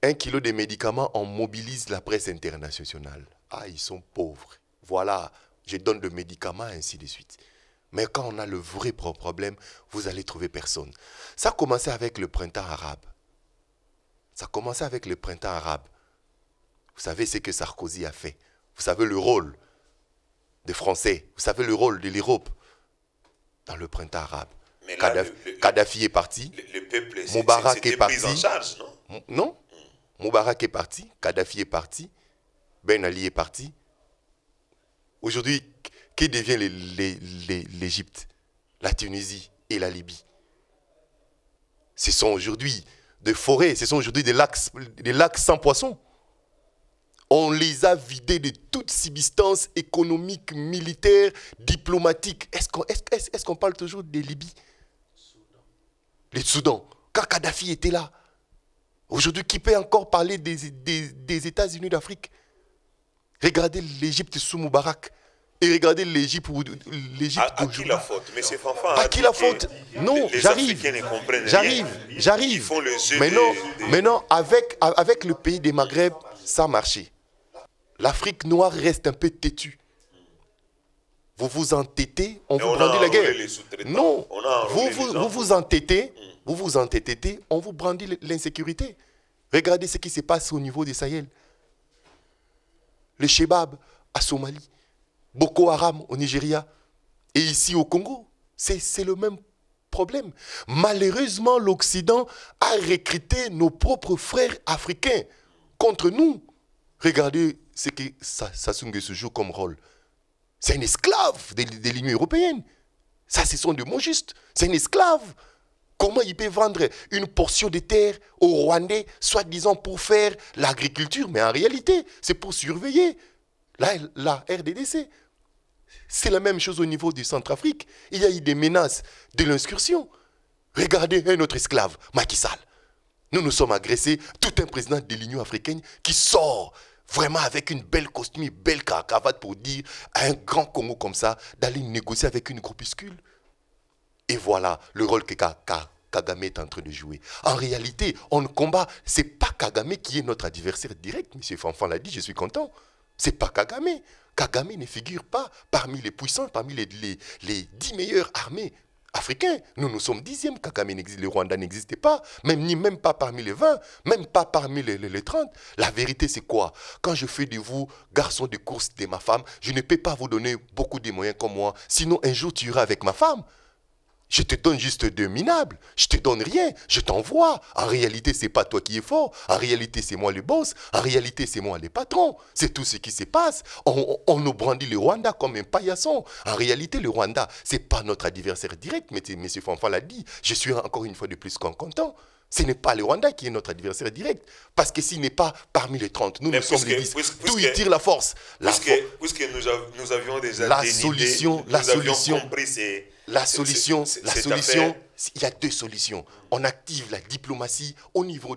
1 kilo de médicaments, on mobilise la presse internationale. Ah, ils sont pauvres. Voilà, je donne le médicament, ainsi de suite. Mais quand on a le vrai problème, vous allez trouver personne. Ça a commencé avec le printemps arabe. Ça a commencé avec le printemps arabe. Vous savez ce que Sarkozy a fait. Vous savez le rôle des Français. Vous savez le rôle de l'Europe dans le printemps arabe. Mais là, Kadhafi est parti. Le peuple Moubarak est parti. pris en charge, non? Non. Moubarak est parti. Kadhafi est parti. Ben Ali est parti. Aujourd'hui, qui devient l'Égypte, la Tunisie et la Libye? Ce sont aujourd'hui des forêts, ce sont aujourd'hui des lacs sans poissons. On les a vidés de toute subsistance économique, militaire, diplomatique. Est-ce qu'on parle toujours de Libye? Les Soudan. Quand Kadhafi était là. Aujourd'hui, qui peut encore parler des États-Unis d'Afrique? Regardez l'Égypte sous Moubarak. Et regardez l'Égypte d'aujourd'hui. À qui la faute? Mais c'est Fanfan. À qui la faute? Non, j'arrive. J'arrive. Mais non, avec le pays des Maghreb, ça a marché. L'Afrique noire reste un peu têtue. Vous vous entêtez, on vous brandit la guerre. Non, vous vous entêtez, on vous brandit l'insécurité. Regardez ce qui se passe au niveau du Sahel. Le Shebab à Somalie, Boko Haram au Nigeria et ici au Congo. C'est le même problème. Malheureusement, l'Occident a recruté nos propres frères africains contre nous. Regardez ce que Sassou Nguesso joue comme rôle. C'est un esclave de l'Union européenne. Ça, ce sont des mots justes. C'est un esclave. Comment il peut vendre une portion de terre aux Rwandais, soi-disant pour faire l'agriculture, mais en réalité, c'est pour surveiller la RDDC. C'est la même chose au niveau du Centrafrique. Il y a eu des menaces de l'incursion. Regardez un autre esclave, Macky Sall. Nous sommes agressés. Tout un président de l'Union africaine qui sort vraiment avec une belle costume, une belle cravate pour dire à un grand Congo comme ça d'aller négocier avec une groupuscule. Et voilà le rôle que Kagame est en train de jouer. En réalité, on combat, ce n'est pas Kagame qui est notre adversaire direct. M. Fanfan l'a dit, je suis content. Ce n'est pas Kagame. Kagame ne figure pas parmi les puissants, parmi les 10 meilleures armées africains. Nous sommes 10e, Kagame n'existe, le Rwanda n'existait pas, même pas parmi les 20, même pas parmi les 30. La vérité, c'est quoi? Quand je fais de vous, garçon de course de ma femme, je ne peux pas vous donner beaucoup de moyens comme moi. Sinon, un jour, tu iras avec ma femme. Je te donne juste 2 minables. Je te donne rien. Je t'envoie. En réalité, ce n'est pas toi qui es fort. En réalité, c'est moi le boss. En réalité, c'est moi le patron. C'est tout ce qui se passe. On nous brandit le Rwanda comme un paillasson. En réalité, le Rwanda, ce n'est pas notre adversaire direct. Mais M. Fanfan l'a dit. Je suis encore une fois de plus content. Ce n'est pas le Rwanda qui est notre adversaire direct. Parce que s'il n'est pas parmi les 30, nous sommes les 10. D'où il tire la force. Puisque nous avions déjà la solution, compris la solution, il y a 2 solutions. On active la diplomatie au niveau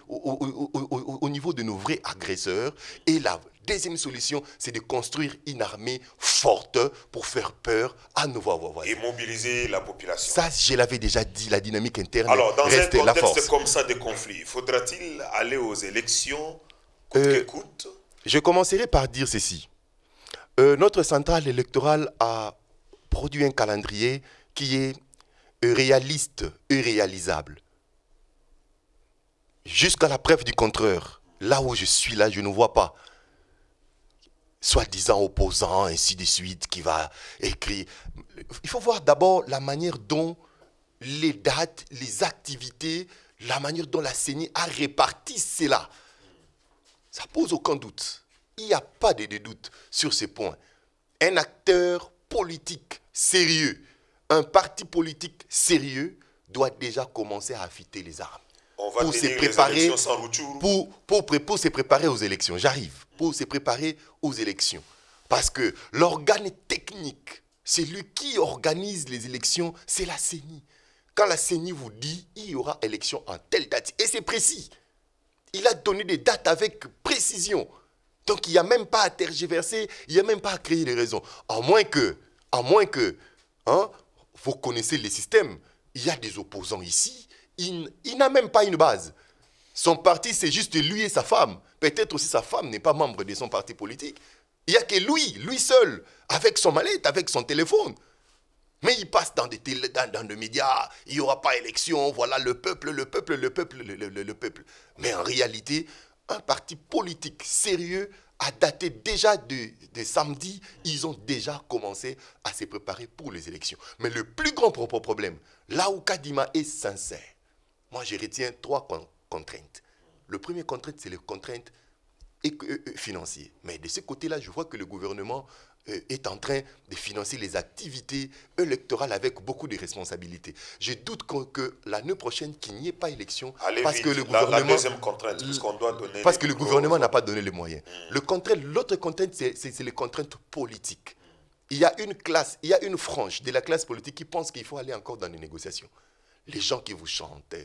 au niveau de nos vrais agresseurs. Et la deuxième solution, c'est de construire une armée forte pour faire peur à nos voisins. Et mobiliser la population. Ça, je l'avais déjà dit, la dynamique interne reste la force. Alors, dans un contexte comme ça de conflit, faudra-t-il aller aux élections coûte que coûte? Je commencerai par dire ceci. Notre centrale électorale a produit un calendrier qui est réaliste et réalisable. Jusqu'à la preuve du contraire, là où je suis là, je ne vois pas soi-disant opposant, ainsi de suite, qui va écrire. Il faut voir d'abord la manière dont les dates, les activités, la manière dont la CENI a réparti cela. Ça pose aucun doute. Il n'y a pas de doute sur ce point. Un acteur politique sérieux, un parti politique sérieux doit déjà commencer à affûter les armes. On va pour se préparer pour se préparer aux élections. J'arrive. Pour se préparer aux élections. Parce que l'organe technique, c'est lui qui organise les élections, c'est la CENI. Quand la CENI vous dit il y aura élection en telle date, et c'est précis, il a donné des dates avec précision. Donc il n'y a même pas à tergiverser, il n'y a même pas à créer des raisons. À moins que, hein, vous connaissez les systèmes, il y a des opposants ici, il n'a même pas une base. Son parti, c'est juste lui et sa femme. Peut-être aussi sa femme n'est pas membre de son parti politique. Il n'y a que lui seul, avec son mallette, avec son téléphone. Mais il passe dans des médias, il n'y aura pas élection, voilà le peuple. Mais en réalité, un parti politique sérieux a daté déjà de samedi, ils ont déjà commencé à se préparer pour les élections. Mais le plus grand problème, là où Kadima est sincère, moi je retiens 3 contraintes. Le premier contrainte, c'est les contraintes financières. Mais de ce côté-là, je vois que le gouvernement est en train de financer les activités électorales avec beaucoup de responsabilités. Je doute que l'année prochaine, qu'il n'y ait pas élection, parce que le gouvernement, la deuxième contrainte, puisqu'on doit donner parce que le gouvernement n'a pas donné les moyens. L'autre contrainte, c'est les contraintes politiques. Il y a une classe, il y a une frange de la classe politique qui pense qu'il faut aller encore dans les négociations. Les gens qui vous chantent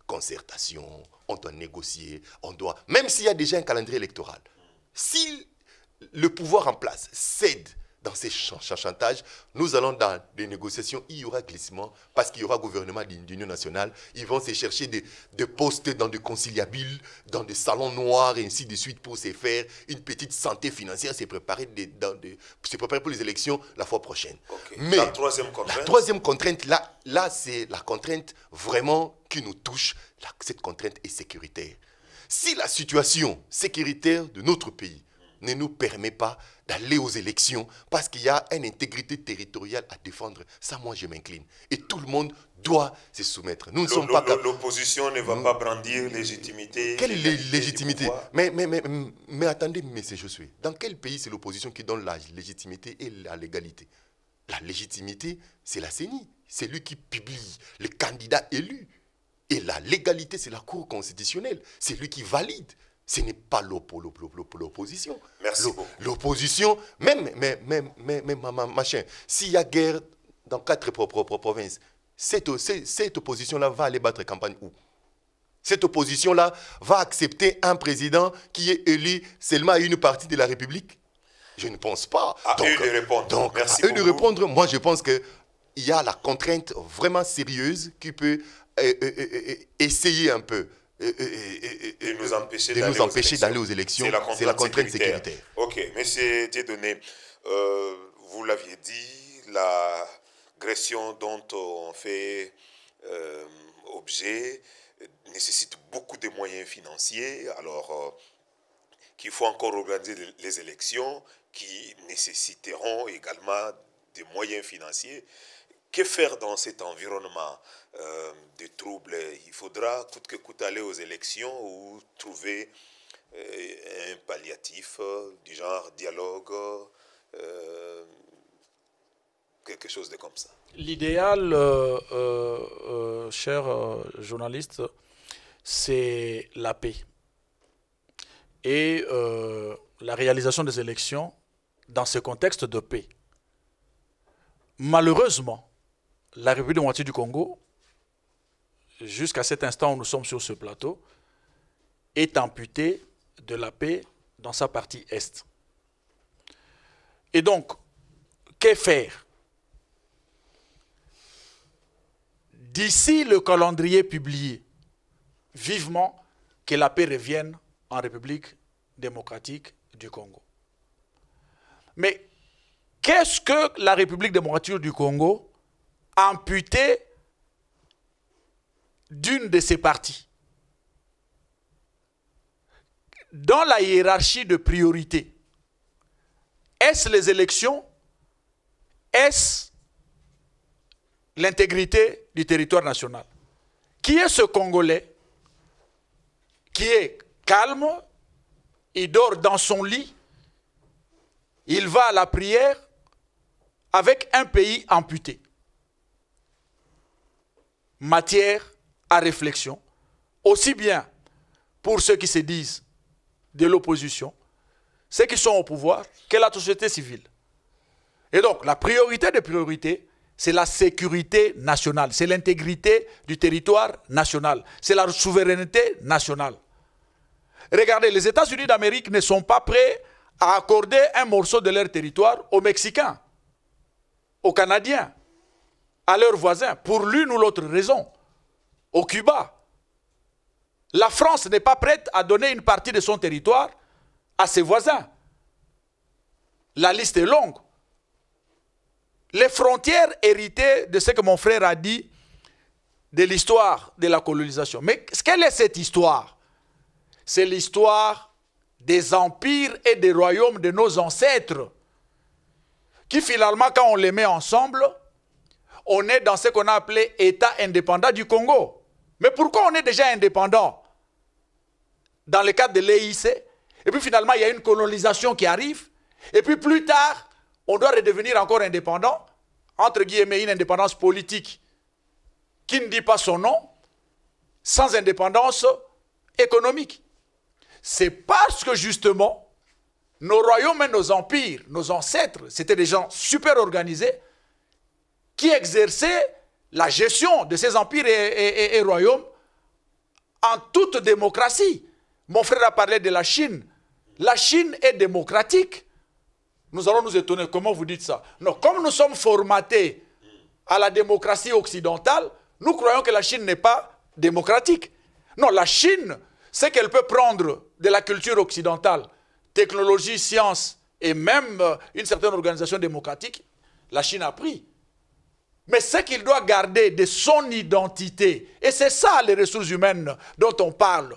concertation, on doit négocier, on doit... Même s'il y a déjà un calendrier électoral, si le pouvoir en place cède dans ces chantages, nous allons dans des négociations, il y aura glissement, parce qu'il y aura gouvernement d'union nationale, ils vont se chercher des postes dans des conciliabules, dans des salons noirs, et ainsi de suite, pour se faire une petite santé financière, se préparer pour les élections la fois prochaine. Okay. Mais la troisième contrainte, là c'est la contrainte vraiment qui nous touche, cette contrainte est sécuritaire. Si la situation sécuritaire de notre pays ne nous permet pas d'aller aux élections parce qu'il y a une intégrité territoriale à défendre, ça, moi, je m'incline. Et tout le monde doit se soumettre. Nous ne sommes pas... L'opposition ne va pas brandir légitimité. Quelle légitimité? Mais attendez, M. Josué, dans quel pays c'est l'opposition qui donne la légitimité et la légalité? La légitimité, c'est la CENI. C'est lui qui publie les candidats élus. Et la légalité, c'est la Cour constitutionnelle. C'est lui qui valide. Ce n'est pas l'opposition. Merci beaucoup. L'opposition, même machin, s'il y a guerre dans 4 provinces, cette opposition-là va aller battre campagne où? Cette opposition-là va accepter un président qui est élu seulement à une partie de la République? Je ne pense pas. À eux de répondre. Donc, merci à eux de répondre, moi je pense qu'il y a la contrainte vraiment sérieuse qui peut essayer un peu de nous empêcher d'aller aux élections. C'est la contrainte sécuritaire. Ok, monsieur Dieudonné, vous l'aviez dit, l'agression dont on fait objet nécessite beaucoup de moyens financiers, alors qu'il faut encore organiser les élections qui nécessiteront également des moyens financiers. Que faire dans cet environnement de troubles? Il faudra coûte que coûte aller aux élections ou trouver un palliatif du genre dialogue, quelque chose de comme ça. L'idéal, cher journaliste, c'est la paix et la réalisation des élections dans ce contexte de paix. Malheureusement, la République démocratique du Congo, jusqu'à cet instant où nous sommes sur ce plateau, est amputée de la paix dans sa partie est. Et donc, que faire? D'ici le calendrier publié, vivement que la paix revienne en République démocratique du Congo. Mais qu'est-ce que la République démocratique du Congo a amputé d'une de ses parties? Dans la hiérarchie de priorité, est-ce les élections? Est-ce l'intégrité du territoire national? Qui est ce Congolais qui est calme, il dort dans son lit, il va à la prière avec un pays amputé? Matière à réflexion, aussi bien pour ceux qui se disent de l'opposition, ceux qui sont au pouvoir que la société civile. Et donc, la priorité des priorités, c'est la sécurité nationale, c'est l'intégrité du territoire national, c'est la souveraineté nationale. Regardez, les États-Unis d'Amérique ne sont pas prêts à accorder un morceau de leur territoire aux Mexicains, aux Canadiens, à leurs voisins, pour l'une ou l'autre raison, au Cuba. La France n'est pas prête à donner une partie de son territoire à ses voisins. La liste est longue. Les frontières héritées de ce que mon frère a dit de l'histoire de la colonisation. Mais quelle est cette histoire? C'est l'histoire des empires et des royaumes de nos ancêtres qui finalement, quand on les met ensemble, on est dans ce qu'on a appelé État indépendant du Congo. Mais pourquoi on est déjà indépendant dans le cadre de l'EIC? Et puis finalement, il y a une colonisation qui arrive. Et puis plus tard, on doit redevenir encore indépendant, entre guillemets, une indépendance politique qui ne dit pas son nom, sans indépendance économique. C'est parce que justement, nos royaumes et nos empires, nos ancêtres, c'était des gens super organisés qui exerçaient la gestion de ces empires et royaumes en toute démocratie. Mon frère a parlé de la Chine. La Chine est démocratique. Nous allons nous étonner. Comment vous dites ça? Non, comme nous sommes formatés à la démocratie occidentale, nous croyons que la Chine n'est pas démocratique. Non, la Chine, c'est qu'elle peut prendre de la culture occidentale, technologie, science et même une certaine organisation démocratique. La Chine a pris. Mais ce qu'il doit garder de son identité, et c'est ça les ressources humaines dont on parle.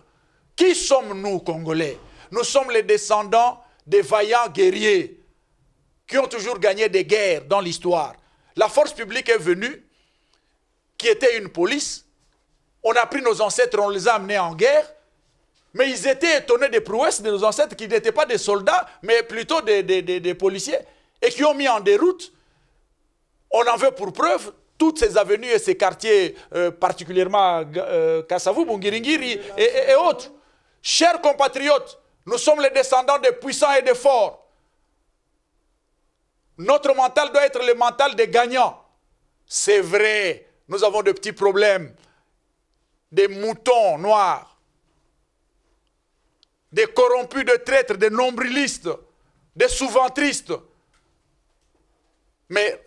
Qui sommes-nous, Congolais? Nous sommes les descendants des vaillants guerriers qui ont toujours gagné des guerres dans l'histoire. La force publique est venue, qui était une police. On a pris nos ancêtres, on les a amenés en guerre. Mais ils étaient étonnés des prouesses de nos ancêtres qui n'étaient pas des soldats, mais plutôt des policiers, et qui ont mis en déroute. On en veut pour preuve toutes ces avenues et ces quartiers, particulièrement Kasavu, Bungiringiri et autres. Chers compatriotes, nous sommes les descendants des puissants et des forts. Notre mental doit être le mental des gagnants. C'est vrai, nous avons de petits problèmes, des moutons noirs, des corrompus de traîtres, des nombrilistes, des souventristes. Mais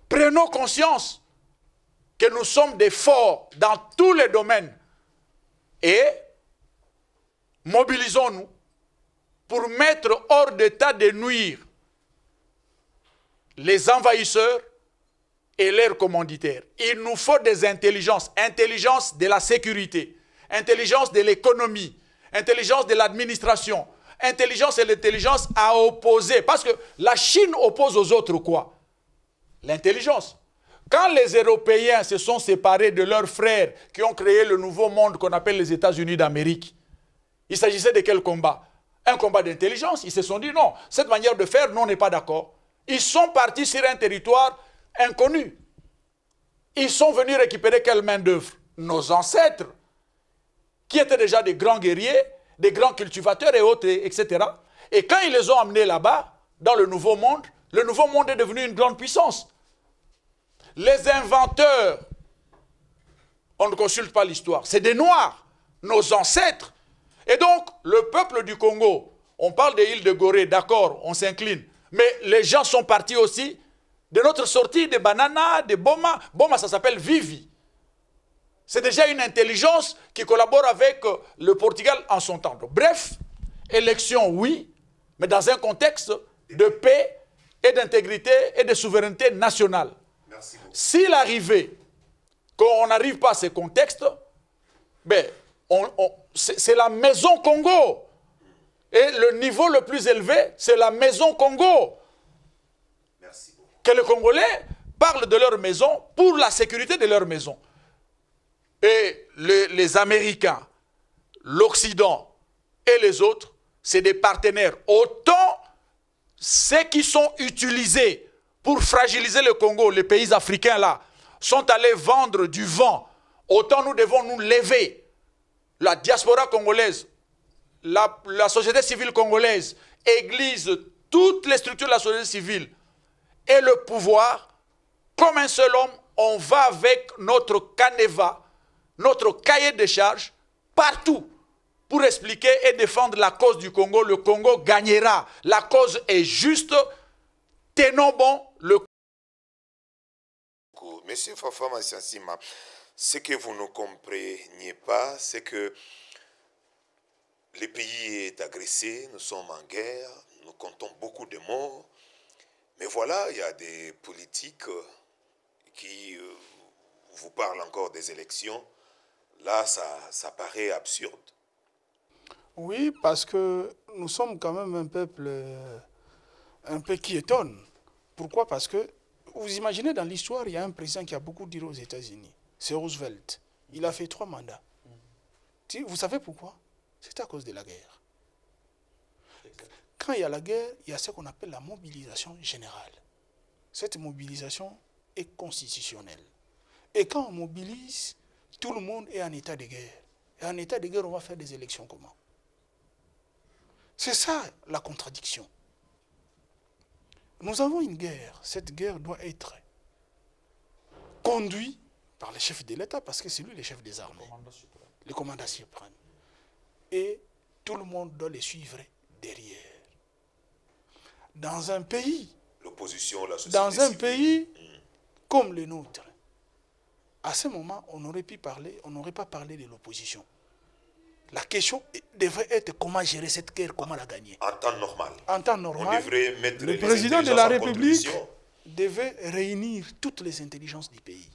prenons conscience que nous sommes des forts dans tous les domaines et mobilisons-nous pour mettre hors d'état de nuire les envahisseurs et leurs commanditaires. Il nous faut des intelligences, intelligence de la sécurité, intelligence de l'économie, intelligence de l'administration, intelligence et l'intelligence à opposer. Parce que la Chine oppose aux autres quoi? L'intelligence. Quand les Européens se sont séparés de leurs frères qui ont créé le nouveau monde qu'on appelle les États-Unis d'Amérique, il s'agissait de quel combat? Un combat d'intelligence. Ils se sont dit non, cette manière de faire, nous on n'est pas d'accord. Ils sont partis sur un territoire inconnu. Ils sont venus récupérer quelle main-d'œuvre? Nos ancêtres, qui étaient déjà des grands guerriers, des grands cultivateurs et autres, etc. Et quand ils les ont amenés là-bas, dans le Nouveau Monde est devenu une grande puissance. Les inventeurs, on ne consulte pas l'histoire, c'est des Noirs, nos ancêtres. Et donc, le peuple du Congo, on parle des îles de Gorée, d'accord, on s'incline. Mais les gens sont partis aussi de notre sortie de Banana, de Boma. Boma, ça s'appelle Vivi. C'est déjà une intelligence qui collabore avec le Portugal en son temps. Donc, bref, élection, oui, mais dans un contexte de paix et d'intégrité et de souveraineté nationale. S'il arrivait qu'on n'arrive pas à ces contextes, ben, c'est la maison Congo. Et le niveau le plus élevé, c'est la maison Congo. Merci beaucoup. Que les Congolais parlent de leur maison pour la sécurité de leur maison. Et les Américains, l'Occident et les autres, c'est des partenaires. Autant ceux qui sont utilisés pour fragiliser le Congo, les pays africains là, sont allés vendre du vent, autant nous devons nous lever. La diaspora congolaise, la société civile congolaise, Église, toutes les structures de la société civile et le pouvoir, comme un seul homme, on va avec notre canevas, notre cahier de charges, partout, pour expliquer et défendre la cause du Congo. Le Congo gagnera. La cause est juste. Tenons bon le... Monsieur Fafa Masiansima, ce que vous ne compreniez pas, c'est que le pays est agressé, nous sommes en guerre, nous comptons beaucoup de morts. Mais voilà, il y a des politiques qui vous parlent encore des élections. Là, ça paraît absurde. Oui, parce que nous sommes quand même un peuple un peu qui étonne. Pourquoi? Parce que, vous imaginez, dans l'histoire, il y a un président qui a beaucoup duré aux États-Unis. C'est Roosevelt. Il a fait 3 mandats. Vous savez pourquoi? C'est à cause de la guerre. Quand il y a la guerre, il y a ce qu'on appelle la mobilisation générale. Cette mobilisation est constitutionnelle. Et quand on mobilise, tout le monde est en état de guerre. Et en état de guerre, on va faire des élections comment? C'est ça la contradiction. Nous avons une guerre. Cette guerre doit être conduite par le chef de l'État, parce que c'est lui le chef des armées, le commandant suprême. Et tout le monde doit le suivre derrière. Dans un pays, l'opposition, la société dans un civile. pays comme le nôtre, à ce moment, on n'aurait pas parlé de l'opposition. La question devrait être comment gérer cette guerre, comment la gagner. En temps normal. En temps On normal, devrait mettre le les président de la intelligences en République contribution. devait réunir toutes les intelligences du pays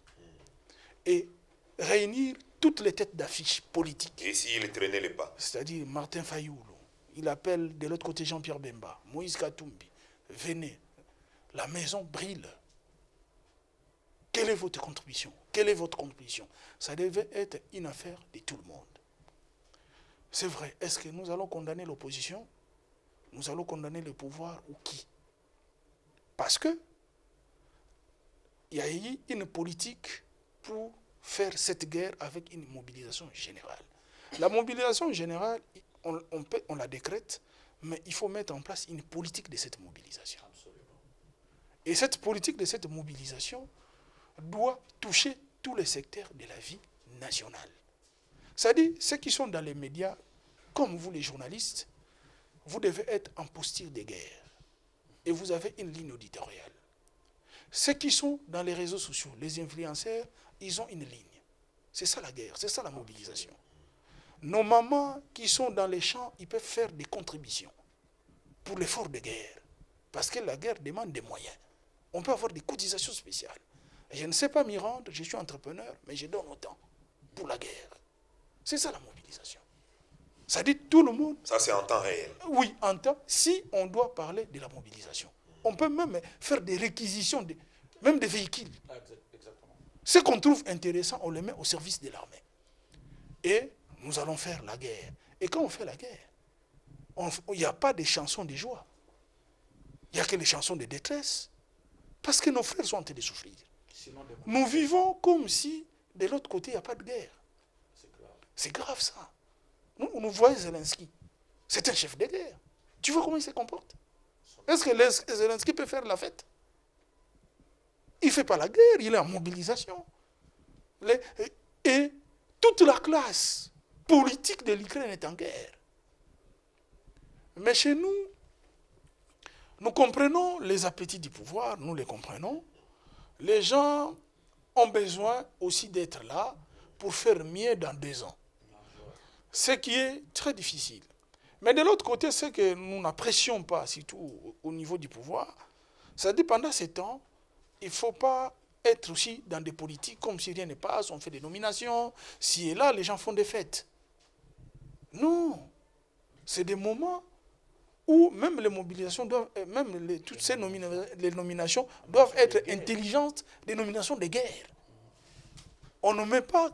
et réunir toutes les têtes d'affiche politiques. Et s'il traînait les pas? C'est-à-dire Martin Fayoulou, il appelle de l'autre côté Jean-Pierre Bemba, Moïse Katumbi, venez, la maison brille. Quelle est votre contribution? Quelle est votre contribution? Ça devait être une affaire de tout le monde. C'est vrai, est-ce que nous allons condamner l'opposition? Nous allons condamner le pouvoir ou qui? Parce que il y a eu une politique pour faire cette guerre avec une mobilisation générale. La mobilisation générale, on la décrète, mais il faut mettre en place une politique de cette mobilisation. Absolument. Et cette politique de cette mobilisation doit toucher tous les secteurs de la vie nationale. C'est-à-dire, ceux qui sont dans les médias, comme vous les journalistes, vous devez être en posture de guerre. Et vous avez une ligne éditoriale. Ceux qui sont dans les réseaux sociaux, les influenceurs, ils ont une ligne. C'est ça la guerre, c'est ça la mobilisation. Nos mamans qui sont dans les champs, ils peuvent faire des contributions pour l'effort de guerre. Parce que la guerre demande des moyens. On peut avoir des cotisations spéciales. Et je ne sais pas m'y rendre, je suis entrepreneur, mais je donne autant pour la guerre. C'est ça la mobilisation. Ça dit tout le monde. Ça, c'est en temps réel. Oui, en temps, si on doit parler de la mobilisation. On peut même faire des réquisitions, même des véhicules. Exactement. Ce qu'on trouve intéressant, on le met au service de l'armée. Et nous allons faire la guerre. Et quand on fait la guerre, il n'y a pas de chansons de joie. Il n'y a que les chansons de détresse. Parce que nos frères sont en train de souffrir. Nous vivons comme si, de l'autre côté, il n'y a pas de guerre. C'est grave ça. Nous voyons Zelensky. C'est un chef de guerre. Tu vois comment il se comporte? Est-ce que Zelensky peut faire la fête? Il ne fait pas la guerre, il est en mobilisation. Et toute la classe politique de l'Ukraine est en guerre. Mais chez nous, nous comprenons les appétits du pouvoir, nous les comprenons. Les gens ont besoin aussi d'être là pour faire mieux dans 2 ans. Ce qui est très difficile. Mais de l'autre côté, ce que nous n'apprécions pas, surtout au niveau du pouvoir, ça dit pendant ces temps, il ne faut pas être aussi dans des politiques comme si rien ne passe, on fait des nominations, si et là, les gens font des fêtes. Non. C'est des moments où même les mobilisations doivent, toutes ces nominations doivent être intelligentes, des nominations de guerre. On ne met pas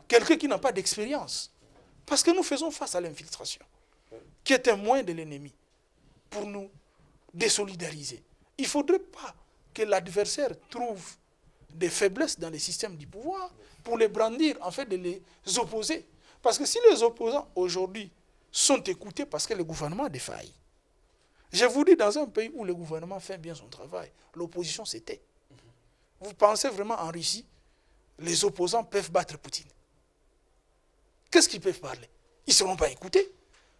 quelqu'un qui n'a pas d'expérience. Parce que nous faisons face à l'infiltration, qui est un moyen de l'ennemi, pour nous désolidariser. Il ne faudrait pas que l'adversaire trouve des faiblesses dans les systèmes du pouvoir pour les brandir, en fait, de les opposer. Parce que si les opposants, aujourd'hui, sont écoutés parce que le gouvernement a des failles. Je vous dis, dans un pays où le gouvernement fait bien son travail, l'opposition s'était. Vous pensez vraiment en Russie, les opposants peuvent battre Poutine? Qu'est-ce qu'ils peuvent parler? Ils ne seront pas écoutés.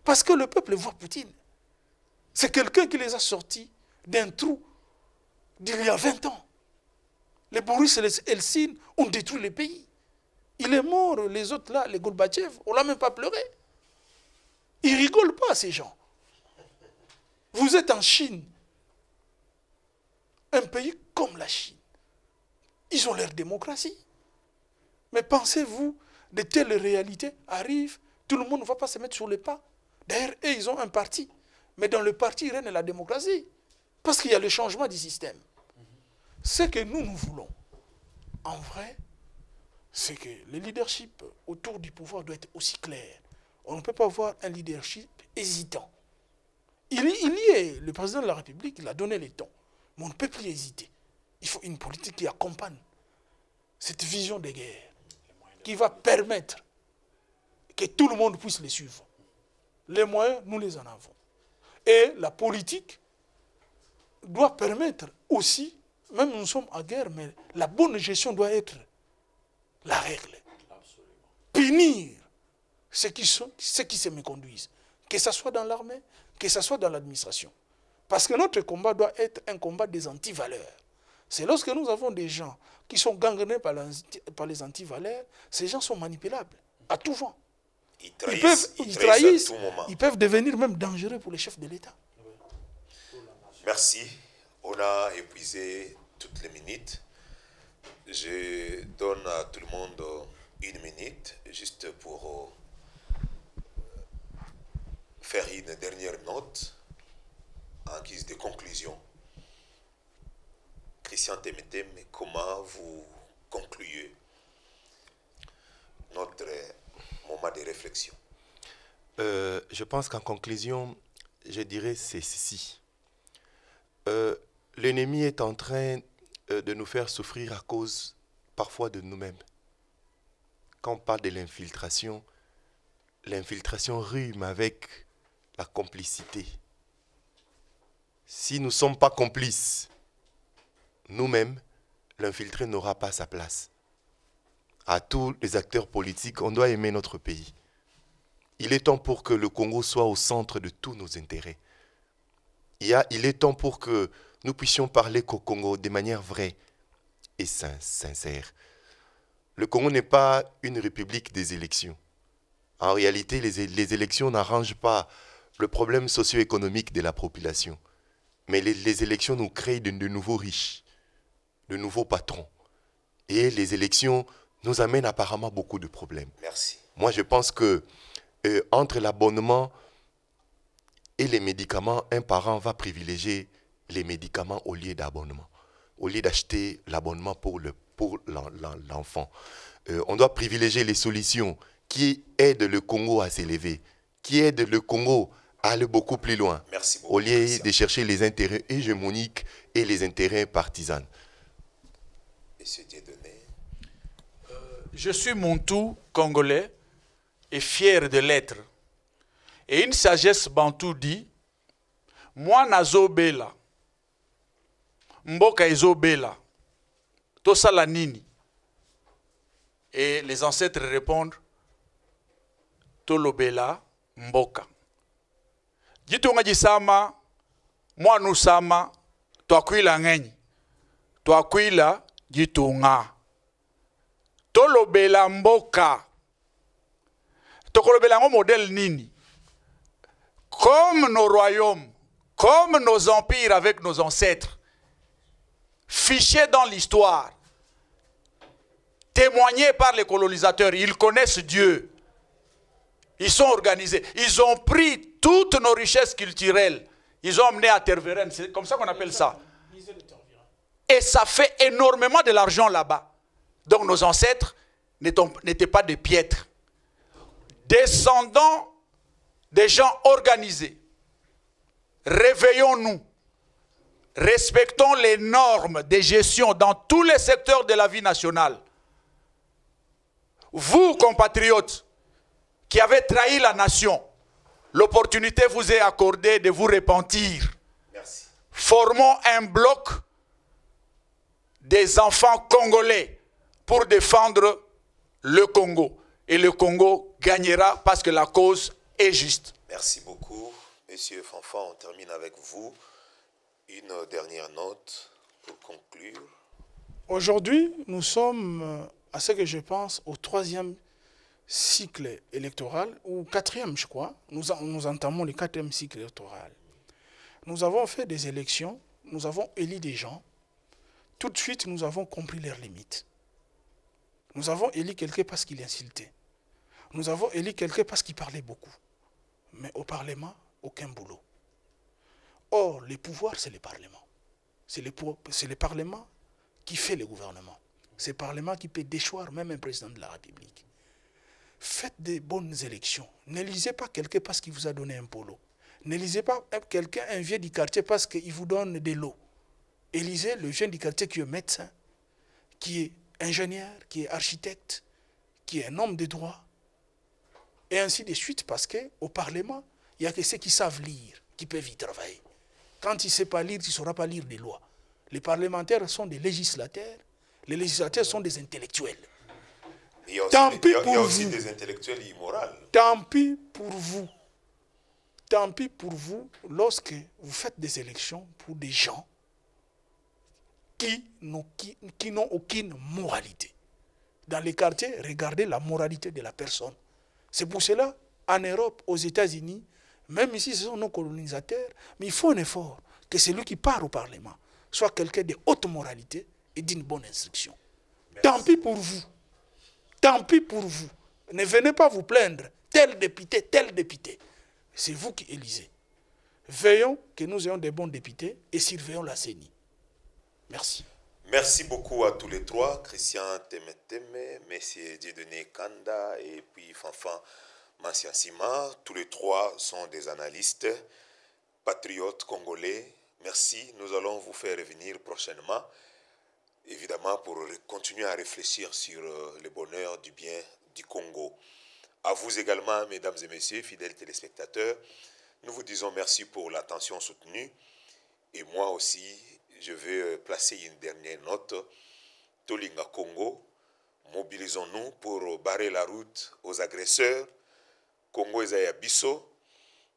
Parce que le peuple voit Poutine. C'est quelqu'un qui les a sortis d'un trou d'il y a 20 ans. Les Boris et les Eltsine ont détruit le pays. Il est mort, les autres là, les Gorbatchev, on ne l'a même pas pleuré. Ils ne rigolent pas, ces gens. Vous êtes en Chine, un pays comme la Chine. Ils ont leur démocratie. Mais pensez-vous, de telles réalités arrivent, tout le monde ne va pas se mettre sur le pas. D'ailleurs, eux, ils ont un parti. Mais dans le parti règne la démocratie. Parce qu'il y a le changement du système. Ce que nous voulons, en vrai, c'est que le leadership autour du pouvoir doit être aussi clair. On ne peut pas avoir un leadership hésitant. Il y est, le président de la République, il a donné les tons. Mais on ne peut plus hésiter. Il faut une politique qui accompagne cette vision de guerre, qui va permettre que tout le monde puisse les suivre. Les moyens, nous les en avons. Et la politique doit permettre aussi, même nous sommes en guerre, mais la bonne gestion doit être la règle. Absolument. Punir ceux qui se méconduisent, que ce soit dans l'armée, que ce soit dans l'administration. Parce que notre combat doit être un combat des antivaleurs. C'est lorsque nous avons des gens qui sont gangrenés par les antivaleurs, ces gens sont manipulables à tout vent. Ils trahissent à tout moment. Ils peuvent devenir même dangereux pour les chefs de l'État. Merci. On a épuisé toutes les minutes. Je donne à tout le monde 1 minute, juste pour faire une dernière note en guise de conclusion. Christian Temetem, comment vous concluez notre moment de réflexion? Je pense qu'en conclusion, je dirais c'est ceci. L'ennemi est en train de nous faire souffrir à cause parfois de nous-mêmes. Quand on parle de l'infiltration rime avec la complicité. Si nous ne sommes pas complices, nous-mêmes, l'infiltré n'aura pas sa place. À tous les acteurs politiques, on doit aimer notre pays. Il est temps pour que le Congo soit au centre de tous nos intérêts. Il est temps pour que nous puissions parler qu'au Congo de manière vraie et sincère. Le Congo n'est pas une république des élections. En réalité, les élections n'arrangent pas le problème socio-économique de la population. Mais les élections nous créent de nouveaux riches, de nouveaux patrons. Et les élections nous amènent apparemment beaucoup de problèmes. Merci. Moi, je pense que entre l'abonnement et les médicaments, un parent va privilégier les médicaments au lieu d'abonnement, au lieu d'acheter l'abonnement pour l'enfant. On doit privilégier les solutions qui aident le Congo à s'élever, qui aident le Congo à aller beaucoup plus loin, beaucoup, au lieu de chercher les intérêts hégémoniques et les intérêts partisans. Monsieur Dieudonné. Je suis Montou, congolais, et fier de l'être. Et une sagesse bantou dit, moi nazo bela, mboka ezo bela, tosala nini. Et les ancêtres répondent, tolobela mboka. Jitunga jisama, moi nous sama, toakwila ngeni, toakwila jitunga. Tolobela mboka. Tokolobela ngo modèle nini. Comme nos royaumes, comme nos empires avec nos ancêtres, fichés dans l'histoire, témoignés par les colonisateurs, ils connaissent Dieu. Ils sont organisés. Ils ont pris toutes nos richesses culturelles. Ils ont emmené à Tervuren. C'est comme ça qu'on appelle ça. Et ça fait énormément de l'argent là-bas. Donc nos ancêtres n'étaient pas des piètres. Descendants des gens organisés. Réveillons-nous. Respectons les normes de gestion dans tous les secteurs de la vie nationale. Vous, compatriotes, qui avez trahi la nation, l'opportunité vous est accordée de vous repentir. Merci. Formons un bloc des enfants congolais pour défendre le Congo. Et le Congo gagnera parce que la cause est juste. Merci beaucoup. Monsieur Fanfan, on termine avec vous. Une dernière note pour conclure. Aujourd'hui, nous sommes, à ce que je pense, au 3e cycle électoral, ou 4e, je crois. Nous entamons le 4e cycle électoral. Nous avons fait des élections, nous avons élu des gens. Tout de suite, nous avons compris leurs limites. Nous avons élu quelqu'un parce qu'il insultait. Nous avons élu quelqu'un parce qu'il parlait beaucoup. Mais au Parlement, aucun boulot. Or, le pouvoir, c'est le Parlement. C'est le Parlement qui fait le gouvernement. C'est le Parlement qui peut déchoir même un président de la République. Faites des bonnes élections. N'élisez pas quelqu'un parce qu'il vous a donné un polo. N'élisez pas quelqu'un, un vieux du quartier, parce qu'il vous donne de l'eau. Élisez le jeune du quartier qui est médecin, qui est ingénieur, qui est architecte, qui est un homme de droit, et ainsi de suite, parce qu'au Parlement, il n'y a que ceux qui savent lire, qui peuvent y travailler. Quand il ne sait pas lire, il ne saura pas lire des lois. Les parlementaires sont des législateurs, les législateurs sont des intellectuels. Il y a aussi, Tant pis il y a pour aussi vous. des intellectuels immoraux. Tant pis pour vous. Tant pis pour vous lorsque vous faites des élections pour des gens qui n'ont aucune moralité. Dans les quartiers, regardez la moralité de la personne. C'est pour cela, en Europe, aux États-Unis, même ici, ce sont nos colonisateurs, mais il faut un effort que celui qui part au Parlement soit quelqu'un de haute moralité et d'une bonne instruction. Merci. Tant pis pour vous. Tant pis pour vous. Ne venez pas vous plaindre. Tel député, tel député. C'est vous qui élisez. Veillons que nous ayons des bons députés et surveillons la CENI. Merci. Merci beaucoup à tous les trois, Christian Temeteme, M. Dieudonné Kanda et puis Fanfan Mansiansima. Tous les trois sont des analystes, patriotes congolais. Merci, nous allons vous faire revenir prochainement, évidemment pour continuer à réfléchir sur le bonheur du bien du Congo. À vous également, mesdames et messieurs, fidèles téléspectateurs, nous vous disons merci pour l'attention soutenue. Et moi aussi, je vais placer une dernière note. Tolinga Congo, mobilisons-nous pour barrer la route aux agresseurs. Congo ezaya biso,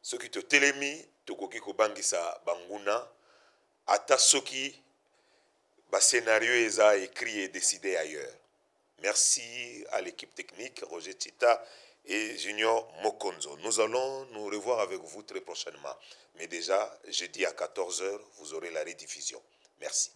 soki to telemi, tokoki kobangisa banguna, ata soki ba scénario eza écrit et décidé ailleurs. Merci à l'équipe technique, Roger Tita et Junior Mokonzo. Nous allons nous revoir avec vous très prochainement. Mais déjà, jeudi à 14h, vous aurez la rediffusion. Merci.